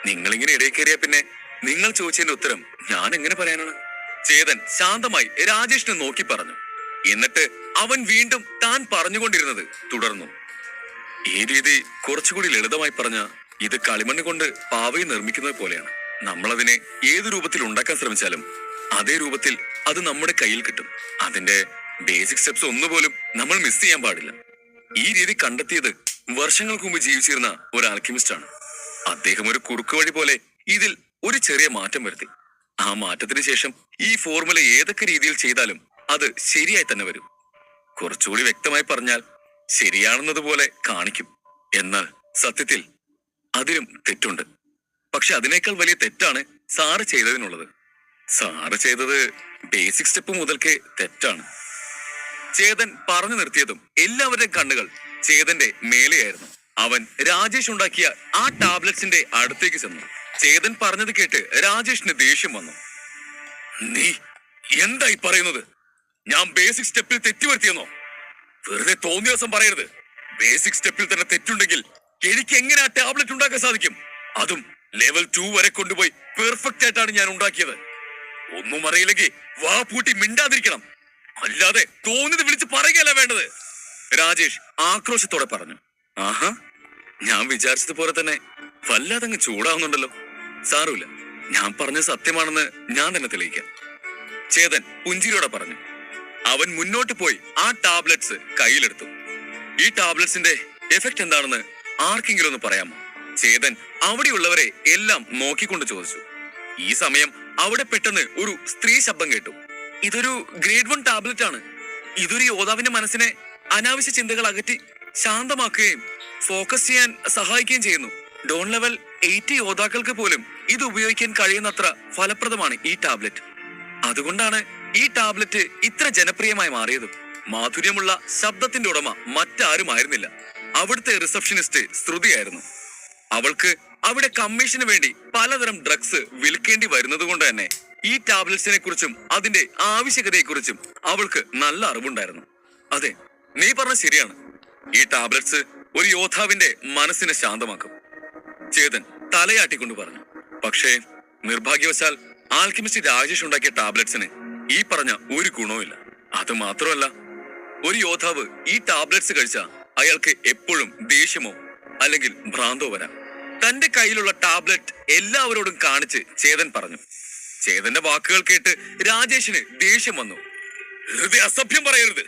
നിങ്ങളിങ്ങനെ ഇടയിൽ കയറിയ പിന്നെ നിങ്ങൾ ചോദിച്ചതിന്റെ ഉത്തരം ഞാൻ എങ്ങനെ പറയാനാണ്? ചേതൻ ശാന്തമായി രാജേഷിനെ നോക്കി പറഞ്ഞു. എന്നിട്ട് അവൻ വീണ്ടും താൻ പറഞ്ഞുകൊണ്ടിരുന്നത് തുടർന്നു. ഈ രീതി കുറച്ചുകൂടി ലളിതമായി പറഞ്ഞ ഇത് കളിമണ്ണ് കൊണ്ട് പാവയെ നിർമ്മിക്കുന്നത് പോലെയാണ്. നമ്മളതിനെ ഏതു രൂപത്തിൽ ഉണ്ടാക്കാൻ ശ്രമിച്ചാലും അതേ രൂപത്തിൽ അത് നമ്മുടെ കയ്യിൽ കിട്ടും. അതിന്റെ ബേസിക് സ്റ്റെപ്സ് ഒന്നുപോലും നമ്മൾ മിസ് ചെയ്യാൻ പാടില്ല. ഈ രീതി കണ്ടെത്തിയത് വർഷങ്ങൾക്ക് മുമ്പ് ജീവിച്ചിരുന്ന ഒരു ആൽക്കിമിസ്റ്റ് ആണ്. അദ്ദേഹം ഒരു കുറുക്കു വഴി പോലെ ഇതിൽ ഒരു ചെറിയ മാറ്റം വരുത്തി. ആ മാറ്റത്തിന് ശേഷം ഈ ഫോർമുല ഏതൊക്കെ രീതിയിൽ ചെയ്താലും അത് ശരിയായി തന്നെ വരും. കുറച്ചുകൂടി വ്യക്തമായി പറഞ്ഞാൽ ശരിയാണെന്നതുപോലെ കാണിക്കും. എന്നാൽ സത്യത്തിൽ അതിലും തെറ്റുണ്ട്. പക്ഷെ അതിനേക്കാൾ വലിയ തെറ്റാണ് സാറ് ചെയ്തതിനുള്ളത്. സാറ് ചെയ്തത് ബേസിക് സ്റ്റെപ്പ് മുതൽക്കേ തെറ്റാണ്. ചേതൻ പറഞ്ഞു നിർത്തിയതും എല്ലാവരുടെയും കണ്ണുകൾ ചേതന്റെ മേലെയായിരുന്നു. അവൻ രാജേഷ് ഉണ്ടാക്കിയ ആ ടാബ്ലറ്റ്സിന്റെ അടുത്തേക്ക് ചെന്നു. ചേതൻ പറഞ്ഞത് കേട്ട് രാജേഷിന് ദേഷ്യം വന്നു. നീ എന്തായി പറയുന്നത്? ഞാൻ ബേസിക് സ്റ്റെപ്പിൽ തെറ്റുവരുത്തിയെന്നോ? വെറുതെ തോന്നിയ ദിവസം പറയരുത്. ബേസിക് സ്റ്റെപ്പിൽ തന്നെ തെറ്റുണ്ടെങ്കിൽ എനിക്ക് എങ്ങനെ ആ ടാബ്ലറ്റ് ഉണ്ടാക്കാൻ സാധിക്കും? അതും ലെവൽ 2 വരെ കൊണ്ടുപോയി പെർഫെക്റ്റ് ആയിട്ടാണ് ഞാൻ ഉണ്ടാക്കിയത്. ഒന്നും അറിയില്ലെങ്കിൽ വാ പൂട്ടി മിണ്ടാതിരിക്കണം, അല്ലാതെ തോന്നിയത് വിളിച്ച് പറയുകയല്ല വേണ്ടത്. രാജേഷ് ആക്രോശത്തോടെ പറഞ്ഞു. ആഹാ, ഞാൻ വിചാരിച്ചതുപോലെ തന്നെ വല്ലാതങ്ങ് ചൂടാവുന്നുണ്ടല്ലോ. സാരമില്ല, ഞാൻ പറഞ്ഞത് സത്യമാണെന്ന് ഞാൻ തന്നെ തെളിയിക്കാം. ചേതൻ പുഞ്ചിരിയോടെ പറഞ്ഞു. അവൻ മുന്നോട്ട് പോയി ആ ടാബ്ലറ്റ്സ് കയ്യിലെടുത്തു. ഈ ടാബ്ലറ്റ്സിന്റെ എഫക്ട് എന്താണെന്ന് ആർക്കെങ്കിലും ഒന്ന് പറയാമോ? ചേതൻ അവിടെയുള്ളവരെ എല്ലാം നോക്കിക്കൊണ്ട് ചോദിച്ചു. ഈ സമയം അവിടെ പെട്ടെന്ന് ഒരു സ്ത്രീ ശബ്ദം കേട്ടു. ഇതൊരു ഗ്രേഡ് 1 ടാബ്ലറ്റ് ആണ്. ഇതൊരു യോദ്ധാവിന്റെ മനസ്സിനെ അനാവശ്യ ചിന്തകൾ അകറ്റി ശാന്തമാക്കുകയും ഫോക്കസ് ചെയ്യാൻ സഹായിക്കുകയും ചെയ്യുന്നു. ഡോൺ ലെവൽ 80 യോദ്ധാക്കൾക്ക് പോലും ഇത് ഉപയോഗിക്കാൻ കഴിയുന്നത്ര ഫലപ്രദമാണ് ഈ ടാബ്ലറ്റ്. അതുകൊണ്ടാണ് ഈ ടാബ്ലറ്റ് ഇത്ര ജനപ്രിയമായി മാറിയത്. മാധുര്യമുള്ള ശബ്ദത്തിന്റെ ഉടമ മറ്റാരുമായിരുന്നില്ല, അവിടുത്തെ റിസപ്ഷനിസ്റ്റ് ശ്രുതിയായിരുന്നു. അവൾക്ക് അവിടെ കമ്മീഷന് വേണ്ടി പലതരം ഡ്രഗ്സ് വിൽക്കേണ്ടി വരുന്നത് കൊണ്ട് തന്നെ ഈ ടാബ്ലറ്റ്സിനെ കുറിച്ചും അതിന്റെ ആവശ്യകതയെക്കുറിച്ചും അവൾക്ക് നല്ല അറിവുണ്ടായിരുന്നു. അതെ, നീ പറഞ്ഞ ശരിയാണ്. ഈ ടാബ്ലറ്റ്സ് ഒരു യോദ്ധാവിന്റെ മനസ്സിനെ ശാന്തമാക്കും, ചേതൻ തലയാട്ടിക്കൊണ്ട് പറഞ്ഞു. പക്ഷേ നിർഭാഗ്യവശാൽ ആൽക്കെമിസ്റ്റ് രാജേഷ് ഉണ്ടാക്കിയ ടാബ്ലറ്റ്സിന് ഈ പറഞ്ഞ ഒരു ഗുണവുമില്ല. അത് മാത്രമല്ല, ഒരു യോദ്ധാവ് ഈ ടാബ്ലറ്റ്സ് കഴിച്ചാൽ അയാൾക്ക് എപ്പോഴും ദേഷ്യമോ അല്ലെങ്കിൽ ഭ്രാന്തോ വരാം. തന്റെ കയ്യിലുള്ള ടാബ്ലറ്റ് എല്ലാവരോടും കാണിച്ച് ചേതൻ പറഞ്ഞു. ചേതന്റെ വാക്കുകൾ കേട്ട് രാജേഷിന് ദേഷ്യം വന്നു. വെറുതെ അസഭ്യം പറയരുത്,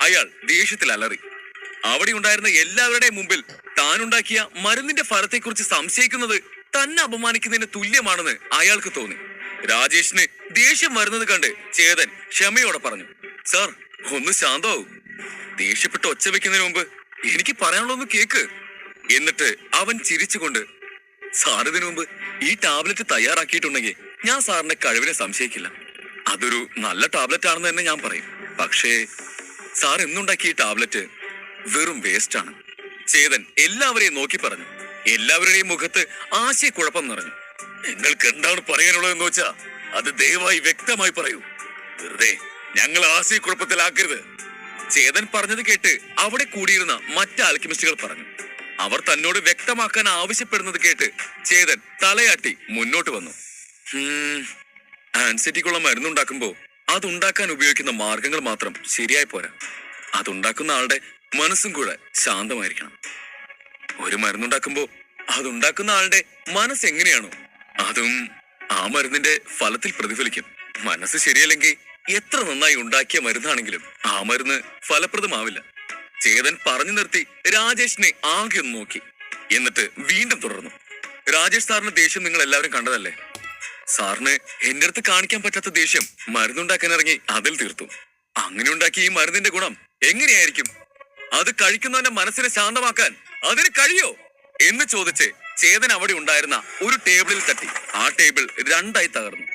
അയാൾ ദേഷ്യത്തിൽ അലറി. അവിടെ ഉണ്ടായിരുന്ന എല്ലാവരുടെയും മുമ്പിൽ താനുണ്ടാക്കിയ മരുന്നിന്റെ ഫലത്തെക്കുറിച്ച് സംശയിക്കുന്നത് തന്നെ അപമാനിക്കുന്നതിന് തുല്യമാണെന്ന് അയാൾക്ക് തോന്നി. രാജേഷിന് ദേഷ്യം വരുന്നത് കണ്ട് ചേതൻ ക്ഷമയോടെ പറഞ്ഞു, സാർ ഒന്ന് ശാന്തമാവും. ദേഷ്യപ്പെട്ട് ഒച്ച വെക്കുന്നതിന് മുമ്പ് എനിക്ക് പറയാനുള്ളൊന്ന് കേക്ക്. എന്നിട്ട് അവൻ ചിരിച്ചുകൊണ്ട്, സാർ ഇതിനു മുമ്പ് ഈ ടാബ്ലറ്റ് തയ്യാറാക്കിയിട്ടുണ്ടെങ്കിൽ ഞാൻ സാറിന്റെ കഴിവിനെ സംശയിക്കില്ല. അതൊരു നല്ല ടാബ്ലറ്റ് ആണെന്ന് തന്നെ ഞാൻ പറയും. പക്ഷേ സാർ എന്നുണ്ടാക്കിയ ഈ ടാബ്ലറ്റ് വെറും വേസ്റ്റ് ആണ്. ചേതൻ എല്ലാവരെയും നോക്കി പറഞ്ഞു. എല്ലാവരുടെയും മുഖത്ത് ആശയക്കുഴപ്പം നിറഞ്ഞു. നിങ്ങൾക്ക് എന്താണ് പറയാനുള്ളതെന്ന് വെച്ചാ അത് ദയവായി വ്യക്തമായി പറയൂ. വെറുതെ ഞങ്ങൾ ആശയക്കുഴപ്പത്തിലാക്കരുത്. ചേതൻ പറഞ്ഞത് കേട്ട് അവിടെ കൂടിയിരുന്ന മറ്റ് ആൽക്കെമിസ്റ്റുകൾ പറഞ്ഞു. അവർ തന്നോട് വ്യക്തമാക്കാൻ ആവശ്യപ്പെടുന്നത് കേട്ട് ചേതൻ തലയാട്ടി മുന്നോട്ട് വന്നു. ആൻസൈറ്റിക്കുള്ള മരുന്നുണ്ടാക്കുമ്പോ അതുണ്ടാക്കാൻ ഉപയോഗിക്കുന്ന മാർഗങ്ങൾ മാത്രം ശരിയായി പോരാ. അതുണ്ടാക്കുന്ന ആളുടെ മനസ്സും കൂടെ ശാന്തമായിരിക്കണം. ഒരു മരുന്നുണ്ടാക്കുമ്പോ അതുണ്ടാക്കുന്ന ആളുടെ മനസ്സ് എങ്ങനെയാണോ അതും ആ മരുന്നിന്റെ ഫലത്തിൽ പ്രതിഫലിക്കും. മനസ്സ് ശരിയല്ലെങ്കിൽ എത്ര നന്നായി ഉണ്ടാക്കിയ മരുന്നാണെങ്കിലും ആ മരുന്ന് ഫലപ്രദമാവില്ല. ചേതൻ പറഞ്ഞു നിർത്തി രാജേഷിനെ ആകെ ഒന്ന് നോക്കി. എന്നിട്ട് വീണ്ടും തുടർന്നു. രാജേഷ് സാറിന്റെ ദേഷ്യം നിങ്ങൾ എല്ലാവരും കണ്ടതല്ലേ? സാറിന് എന്റെ അടുത്ത് കാണിക്കാൻ പറ്റാത്ത ദേഷ്യം മരുന്നുണ്ടാക്കാൻ ഇറങ്ങി അതിൽ തീർത്തു. അങ്ങനെ ഉണ്ടാക്കിയ ഈ മരുന്നിന്റെ ഗുണം എങ്ങനെയായിരിക്കും? അത് കഴിക്കുന്നവന്റെ മനസ്സിനെ ശാന്തമാക്കാൻ അതിന് കഴിയോ എന്ന് ചോദിച്ച് ചേതൻ അവിടെ ഉണ്ടായിരുന്ന ഒരു ടേബിളിൽ തട്ടി. ആ ടേബിൾ രണ്ടായി തകർന്നു.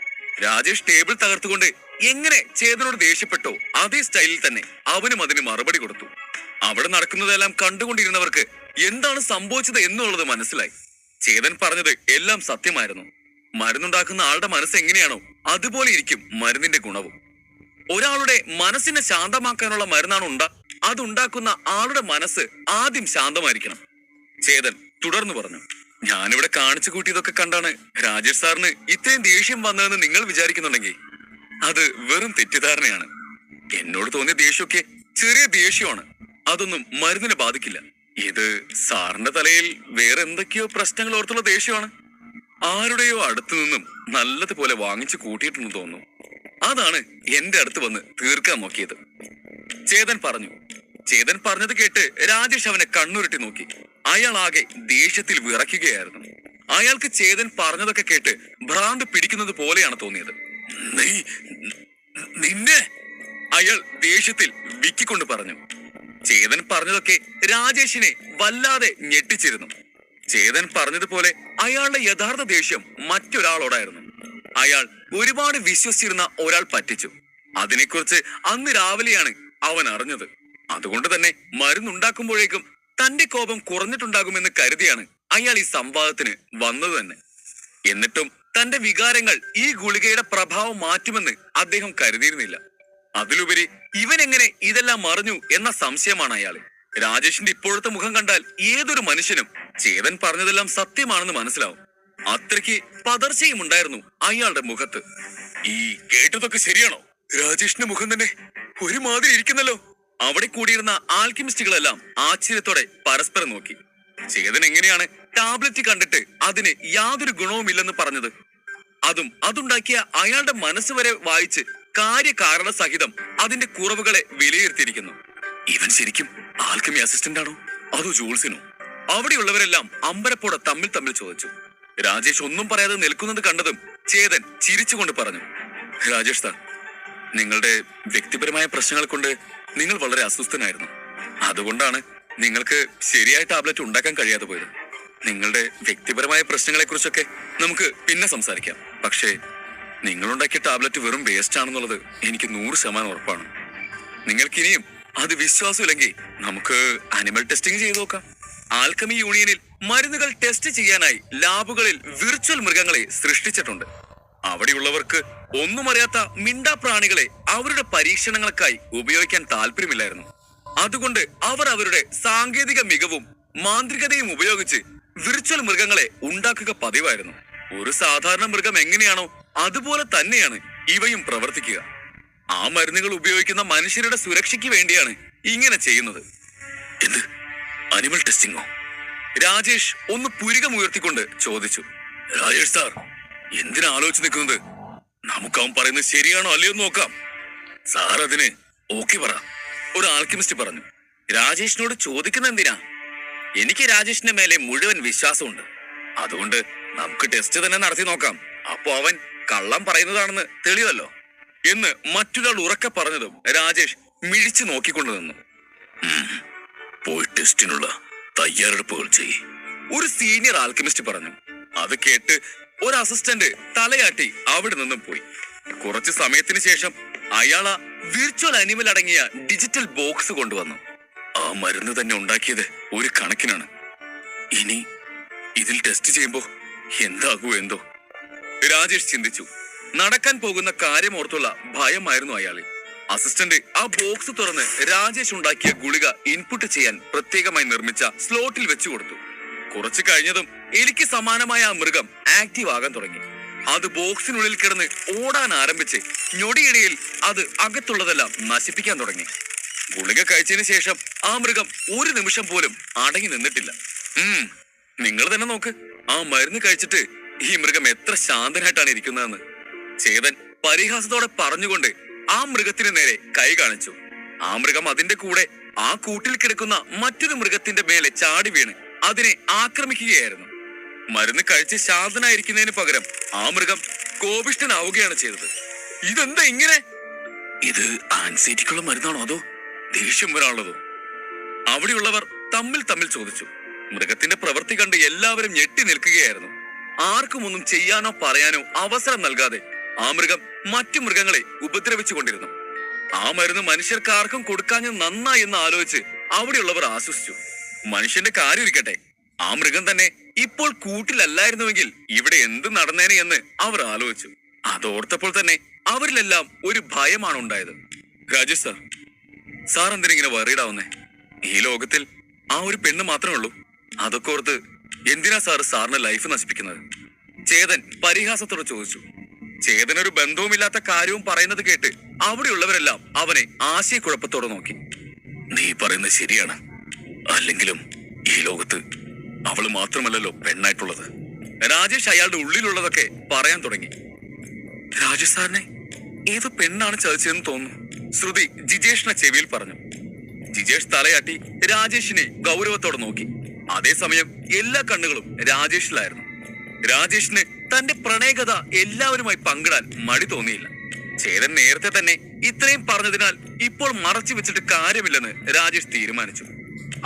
രാജേഷ് ടേബിൾ തകർത്തുകൊണ്ട് എങ്ങനെ ചേതനോട് ദേഷ്യപ്പെട്ടോ അതേ സ്റ്റൈലിൽ തന്നെ അവനും അതിന് മറുപടി കൊടുത്തു. അവിടെ നടക്കുന്നതെല്ലാം കണ്ടുകൊണ്ടിരുന്നവർക്ക് എന്താണ് സംഭവിച്ചത് എന്നുള്ളത് മനസ്സിലായി. ചേതൻ പറഞ്ഞത് എല്ലാം സത്യമായിരുന്നു. മരുന്നുണ്ടാക്കുന്ന ആളുടെ മനസ്സ് എങ്ങനെയാണോ അതുപോലെ ഇരിക്കും മരുന്നിന്റെ ഗുണവും. ഒരാളുടെ മനസ്സിനെ ശാന്തമാക്കാനുള്ള മരുന്നാണ് അതുണ്ടാക്കുന്ന ആളുടെ മനസ്സ് ആദ്യം ശാന്തമായിരിക്കണം. ചേതൻ തുടർന്നു പറഞ്ഞു. ഞാനിവിടെ കാണിച്ചു കൂട്ടിയതൊക്കെ കണ്ടാണ് രാജേഷ് സാറിന് ഇത്രയും ദേഷ്യം വന്നതെന്ന് നിങ്ങൾ വിചാരിക്കുന്നുണ്ടെങ്കിൽ അത് വെറും തെറ്റിദ്ധാരണയാണ്. എന്നോട് തോന്നിയ ദേഷ്യമൊക്കെ ചെറിയ ദേഷ്യമാണ്. അതൊന്നും മരുന്നിനെ ബാധിക്കില്ല. ഇത് സാറിന്റെ തലയിൽ വേറെ എന്തൊക്കെയോ പ്രശ്നങ്ങൾ ഓർത്തുള്ള ദേഷ്യമാണ്. ആരുടെയോ അടുത്തു നിന്നും നല്ലതുപോലെ വാങ്ങിച്ചു കൂട്ടിയിട്ടുണ്ടെന്ന് തോന്നുന്നു. അതാണ് എന്റെ അടുത്ത് വന്ന് തീർക്കാൻ നോക്കിയത്, ചേതൻ പറഞ്ഞു. ചേതൻ പറഞ്ഞത് കേട്ട് രാജേഷ് അവനെ കണ്ണുരുട്ടി നോക്കി. അയാൾ ആകെ ദേഷ്യത്തിൽ വിറയ്ക്കുകയായിരുന്നു. അയാൾക്ക് ചേതൻ പറഞ്ഞതൊക്കെ കേട്ട് ഭ്രാന്ത് പിടിക്കുന്നത് പോലെയാണ് തോന്നിയത്. നിന്നെ അയാൾ ദേഷ്യത്തിൽ വിക്കിക്കൊണ്ട് പറഞ്ഞു. ചേതൻ പറഞ്ഞതൊക്കെ രാജേഷിനെ വല്ലാതെ ഞെട്ടിച്ചിരുന്നു. ചേതൻ പറഞ്ഞതുപോലെ അയാളുടെ യഥാർത്ഥ ദേഷ്യം മറ്റൊരാളോടായിരുന്നു. അയാൾ ഒരുപാട് വിശ്വസിച്ചിരുന്ന ഒരാൾ പറ്റിച്ചു. അതിനെക്കുറിച്ച് അന്ന് രാവിലെയാണ് അവൻ അറിഞ്ഞത്. അതുകൊണ്ട് തന്നെ മരുന്നുണ്ടാക്കുമ്പോഴേക്കും തന്റെ കോപം കുറഞ്ഞിട്ടുണ്ടാകുമെന്ന് കരുതിയാണ് അയാൾ ഈ സംവാദത്തിന് വന്നത് തന്നെ. എന്നിട്ടും തന്റെ വികാരങ്ങൾ ഈ ഗുളികയുടെ പ്രഭാവം മാറ്റുമെന്ന് അദ്ദേഹം കരുതിയിരുന്നില്ല. അതിലുപരി ഇവൻ എങ്ങനെ ഇതെല്ലാം അറിഞ്ഞു എന്ന സംശയമാണ് അയാള്. രാജേഷിന്റെ ഇപ്പോഴത്തെ മുഖം കണ്ടാൽ ഏതൊരു മനുഷ്യനും ചേതൻ പറഞ്ഞതെല്ലാം സത്യമാണെന്ന് മനസ്സിലാവും. അത്രയ്ക്ക് പതർച്ചയും ഉണ്ടായിരുന്നു അയാളുടെ മുഖത്ത്. ഈ കേട്ടതൊക്കെ ശരിയാണോ? രാജേഷിന്റെ മുഖം തന്നെ ഒരുമാതിരി ഇരിക്കുന്നല്ലോ. അവിടെ കൂടിയിരുന്ന ആൽക്കെമിസ്റ്റുകളെല്ലാം ആശ്ചര്യത്തോടെ പരസ്പരം നോക്കി. ചേതൻ എങ്ങനെയാണ് ടാബ്ലറ്റ് കണ്ടിട്ട് അതിന് യാതൊരു ഗുണവുമില്ലെന്ന് പറഞ്ഞത്? അതുണ്ടാക്കിയ അയാളുടെ മനസ്സ് വരെ വായിച്ച് കാര്യകാരണ സഹിതം അതിന്റെ കുറവുകളെ വിലയിരുത്തിയിരിക്കുന്നു. ഇവൻ ശരിക്കും ആൽക്കെമി അസിസ്റ്റന്റ് ആണോ അതോ ജൂൾസിനോ? അവിടെയുള്ളവരെല്ലാം അമ്പരപ്പോടെ തമ്മിൽ തമ്മിൽ ചോദിച്ചു. രാജേഷ് ഒന്നും പറയാതെ നിൽക്കുന്നത് കണ്ടതും ചേതൻ ചിരിച്ചുകൊണ്ട് പറഞ്ഞു, രാജേഷ് സാർ, നിങ്ങളുടെ വ്യക്തിപരമായ പ്രശ്നങ്ങൾ കൊണ്ട് നിങ്ങൾ വളരെ അസ്വസ്ഥനായിരുന്നു. അതുകൊണ്ടാണ് നിങ്ങൾക്ക് ശരിയായ ടാബ്ലറ്റ് ഉണ്ടാക്കാൻ കഴിയാതെ പോയത്. നിങ്ങളുടെ വ്യക്തിപരമായ പ്രശ്നങ്ങളെ കുറിച്ചൊക്കെ നമുക്ക് പിന്നെ സംസാരിക്കാം. പക്ഷേ നിങ്ങളുണ്ടാക്കിയ ടാബ്ലറ്റ് വെറും വേസ്റ്റ് ആണെന്നുള്ളത് എനിക്ക് 100% ഉറപ്പാണ്. നിങ്ങൾക്കിനിയും അത് വിശ്വാസമില്ലെങ്കിൽ നമുക്ക് അനിമൽ ടെസ്റ്റിംഗ് ചെയ്തു നോക്കാം. ആൽക്കമി യൂണിയനിൽ മരുന്നുകൾ ടെസ്റ്റ് ചെയ്യാനായി ലാബുകളിൽ വിർച്വൽ മൃഗങ്ങളെ സൃഷ്ടിച്ചിട്ടുണ്ട്. അവിടെയുള്ളവർക്ക് ഒന്നും അറിയാത്ത മിണ്ടാപ്രാണികളെ അവരുടെ പരീക്ഷണങ്ങൾക്കായി ഉപയോഗിക്കാൻ താല്പര്യമില്ലായിരുന്നു. അതുകൊണ്ട് അവർ അവരുടെ സാങ്കേതിക മികവും മാന്ത്രികതയും ഉപയോഗിച്ച് വിർച്വൽ മൃഗങ്ങളെ ഉണ്ടാക്കുക പതിവായിരുന്നു. ഒരു സാധാരണ മൃഗം എങ്ങനെയാണോ അതുപോലെ തന്നെയാണ് ഇവയും പ്രവർത്തിക്കുക. ആ മരുന്നുകൾ ഉപയോഗിക്കുന്ന മനുഷ്യരുടെ സുരക്ഷയ്ക്ക് വേണ്ടിയാണ് ഇങ്ങനെ ചെയ്യുന്നത്. എന്ത് അനിമൽ ടെസ്റ്റിംഗോ? രാജേഷ് ഒന്ന് പുരികമുയർത്തിക്കൊണ്ട് ചോദിച്ചു. രാജേഷ് സാർ, എന്തിനാ ആലോചിച്ച് നിൽക്കുന്നത്? നമുക്ക് അവൻ പറയുന്നത് ശരിയാണോ അല്ലയോ നോക്കാം. സാർ അതിന് ഓക്കെ പറ, ഒരു ആൽക്കെമിസ്റ്റ് പറഞ്ഞു. രാജേഷിനോട് ചോദിക്കുന്ന എന്തിനാ? എനിക്ക് രാജേഷിന്റെ മേലെ മുഴുവൻ വിശ്വാസമുണ്ട്. അതുകൊണ്ട് നമുക്ക് ടെസ്റ്റ് തന്നെ നടത്തി നോക്കാം. അപ്പോ അവൻ കള്ളം പറയുന്നതാണെന്ന് തെളിവല്ലോ എന്ന് മറ്റൊരാൾ ഉറക്കെ പറഞ്ഞതും രാജേഷ് മിഴിച്ചു നോക്കിക്കൊണ്ടു നിന്നു. പോയി ടെസ്റ്റിനുള്ള തയ്യാറെടുപ്പുകൾ ചെയ്യ്, ഒരു സീനിയർ ആൽക്കെമിസ്റ്റ് പറഞ്ഞു. അത് കേട്ട് ഒരു അസിസ്റ്റന്റ് തലയാട്ടി അവിടെ നിന്നും പോയി. കുറച്ചു സമയത്തിന് ശേഷം അയാൾ ആ വിർച്വൽ അനിമൽ അടങ്ങിയ ഡിജിറ്റൽ ബോക്സ് കൊണ്ടുവന്നു. ആ മരുന്ന് തന്നെ ഉണ്ടാക്കിയത് ഒരു കണക്കിനാണ്. ഇനി ഇതിൽ ടെസ്റ്റ് ചെയ്യുമ്പോ എന്താകൂ എന്തോ രാജേഷ് ചിന്തിച്ചു. നടക്കാൻ പോകുന്ന കാര്യമോർത്തുള്ള ഭയമായിരുന്നു അയാളിൽ. അസിസ്റ്റന്റ് ആ ബോക്സ് തുറന്ന് രാജേഷ് ഉണ്ടാക്കിയ ഗുളിക ഇൻപുട്ട് ചെയ്യാൻ പ്രത്യേകമായി നിർമ്മിച്ച സ്ലോട്ടിൽ വെച്ചു കൊടുത്തു. കുറച്ചു കഴിഞ്ഞതും എലിക്ക് സമാനമായ ആ മൃഗം ആക്റ്റീവ് ആകാൻ തുടങ്ങി. അത് ബോക്സിനുള്ളിൽ കിടന്ന് ഓടാൻ ആരംഭിച്ച് ഞൊടിയിടയിൽ അത് അകത്തുള്ളതെല്ലാം നശിപ്പിക്കാൻ തുടങ്ങി. ഗുളിക കഴിച്ചതിന് ശേഷം ആ മൃഗം ഒരു നിമിഷം പോലും അടങ്ങി നിന്നിട്ടില്ല. നിങ്ങൾ തന്നെ നോക്ക്, ആ മരുന്ന് കഴിച്ചിട്ട് ഈ മൃഗം എത്ര ശാന്തനായിട്ടാണ് ഇരിക്കുന്നതെന്ന് ചേതൻ പരിഹാസത്തോടെ പറഞ്ഞുകൊണ്ട് ആ മൃഗത്തിന് നേരെ കൈ കാണിച്ചു. ആ മൃഗം അതിന്റെ കൂടെ ആ കൂട്ടിൽ കിടക്കുന്ന മറ്റൊരു മൃഗത്തിന്റെ മേലെ ചാടി വീണ് അതിനെ ആക്രമിക്കുകയായിരുന്നു. മരുന്ന് കഴിച്ച് ശാന്തനായിരിക്കുന്നതിന് പകരം ആ മൃഗം കോപിഷ്ഠനാവുകയാണ് ചെയ്തത്. ഇതെന്താ ഇങ്ങനെ? ഇത് ആൻസൈറ്റിക്കുള്ള മരുന്നാണോ അതോ ദേഷ്യം വരാനുള്ളതോ? അവിടെയുള്ളവർ തമ്മിൽ തമ്മിൽ ചോദിച്ചു. മൃഗത്തിന്റെ പ്രവൃത്തി കണ്ട് എല്ലാവരും ഞെട്ടി നിൽക്കുകയായിരുന്നു. ആർക്കും ഒന്നും ചെയ്യാനോ പറയാനോ അവസരം നൽകാതെ ആ മൃഗം മറ്റു മൃഗങ്ങളെ ഉപദ്രവിച്ചു കൊണ്ടിരുന്നു. ആ മരുന്ന് മനുഷ്യർക്ക് ആർക്കും കൊടുക്കാഞ്ഞ നന്നായി എന്ന് ആലോചിച്ച് അവിടെയുള്ളവർ ആശ്വസിച്ചു. മനുഷ്യന്റെ കാര്യം ഇരിക്കട്ടെ, ആ മൃഗം തന്നെ ഇപ്പോൾ കൂട്ടിലല്ലായിരുന്നുവെങ്കിൽ ഇവിടെ എന്ത് നടന്നേനെ എന്ന് അവർ ആലോചിച്ചു. അതോർത്തപ്പോൾ തന്നെ അവരിലെല്ലാം ഒരു ഭയമാണ് ഉണ്ടായത്. രാജേഷ് സാർ, സാർ എന്തിനിങ്ങനെ വറീഡാവുന്നേ? ഈ ലോകത്തിൽ ആ ഒരു പെണ്ണ് മാത്രമേ ഉള്ളൂ. അതൊക്കെ ഓർത്ത് എന്തിനാ സാറിന്റെ ലൈഫ് നശിപ്പിക്കുന്നത്? ചേതൻ പരിഹാസത്തോടെ ചോദിച്ചു. ചേതൻ ഒരു ബന്ധവുമില്ലാത്ത കാര്യവും പറയുന്നത് കേട്ട് അവിടെയുള്ളവരെല്ലാം അവനെ ആശയക്കുഴപ്പത്തോടെ നോക്കി. നീ പറയുന്നത് ശരിയാണ്. അല്ലെങ്കിലും ഈ ലോകത്ത് അവള് മാത്രമല്ലല്ലോ പെണ്ണായിട്ടുള്ളത്. രാജേഷ് അയാളുടെ ഉള്ളിലുള്ളതൊക്കെ പറയാൻ തുടങ്ങി. രാജേഷ് സാറിനെ ഏതോ പെണ്ണാണ് ചതിച്ചതെന്ന് തോന്നുന്നു, ശ്രുതി ജിജേഷിന്റെ ചെവിയിൽ പറഞ്ഞു. ജിജേഷ് തലയാട്ടി രാജേഷിനെ ഗൗരവത്തോടെ നോക്കി. അതേസമയം എല്ലാ കണ്ണുകളും രാജേഷിലായിരുന്നു. രാജേഷിന് തന്റെ പ്രണയകഥ എല്ലാവരുമായി പങ്കിടാൻ മടി തോന്നിയില്ല. ചേതൻ നേരത്തെ തന്നെ ഇത്രയും പറഞ്ഞതിനാൽ ഇപ്പോൾ മറച്ചു വെച്ചിട്ട് കാര്യമില്ലെന്ന് രാജേഷ് തീരുമാനിച്ചു.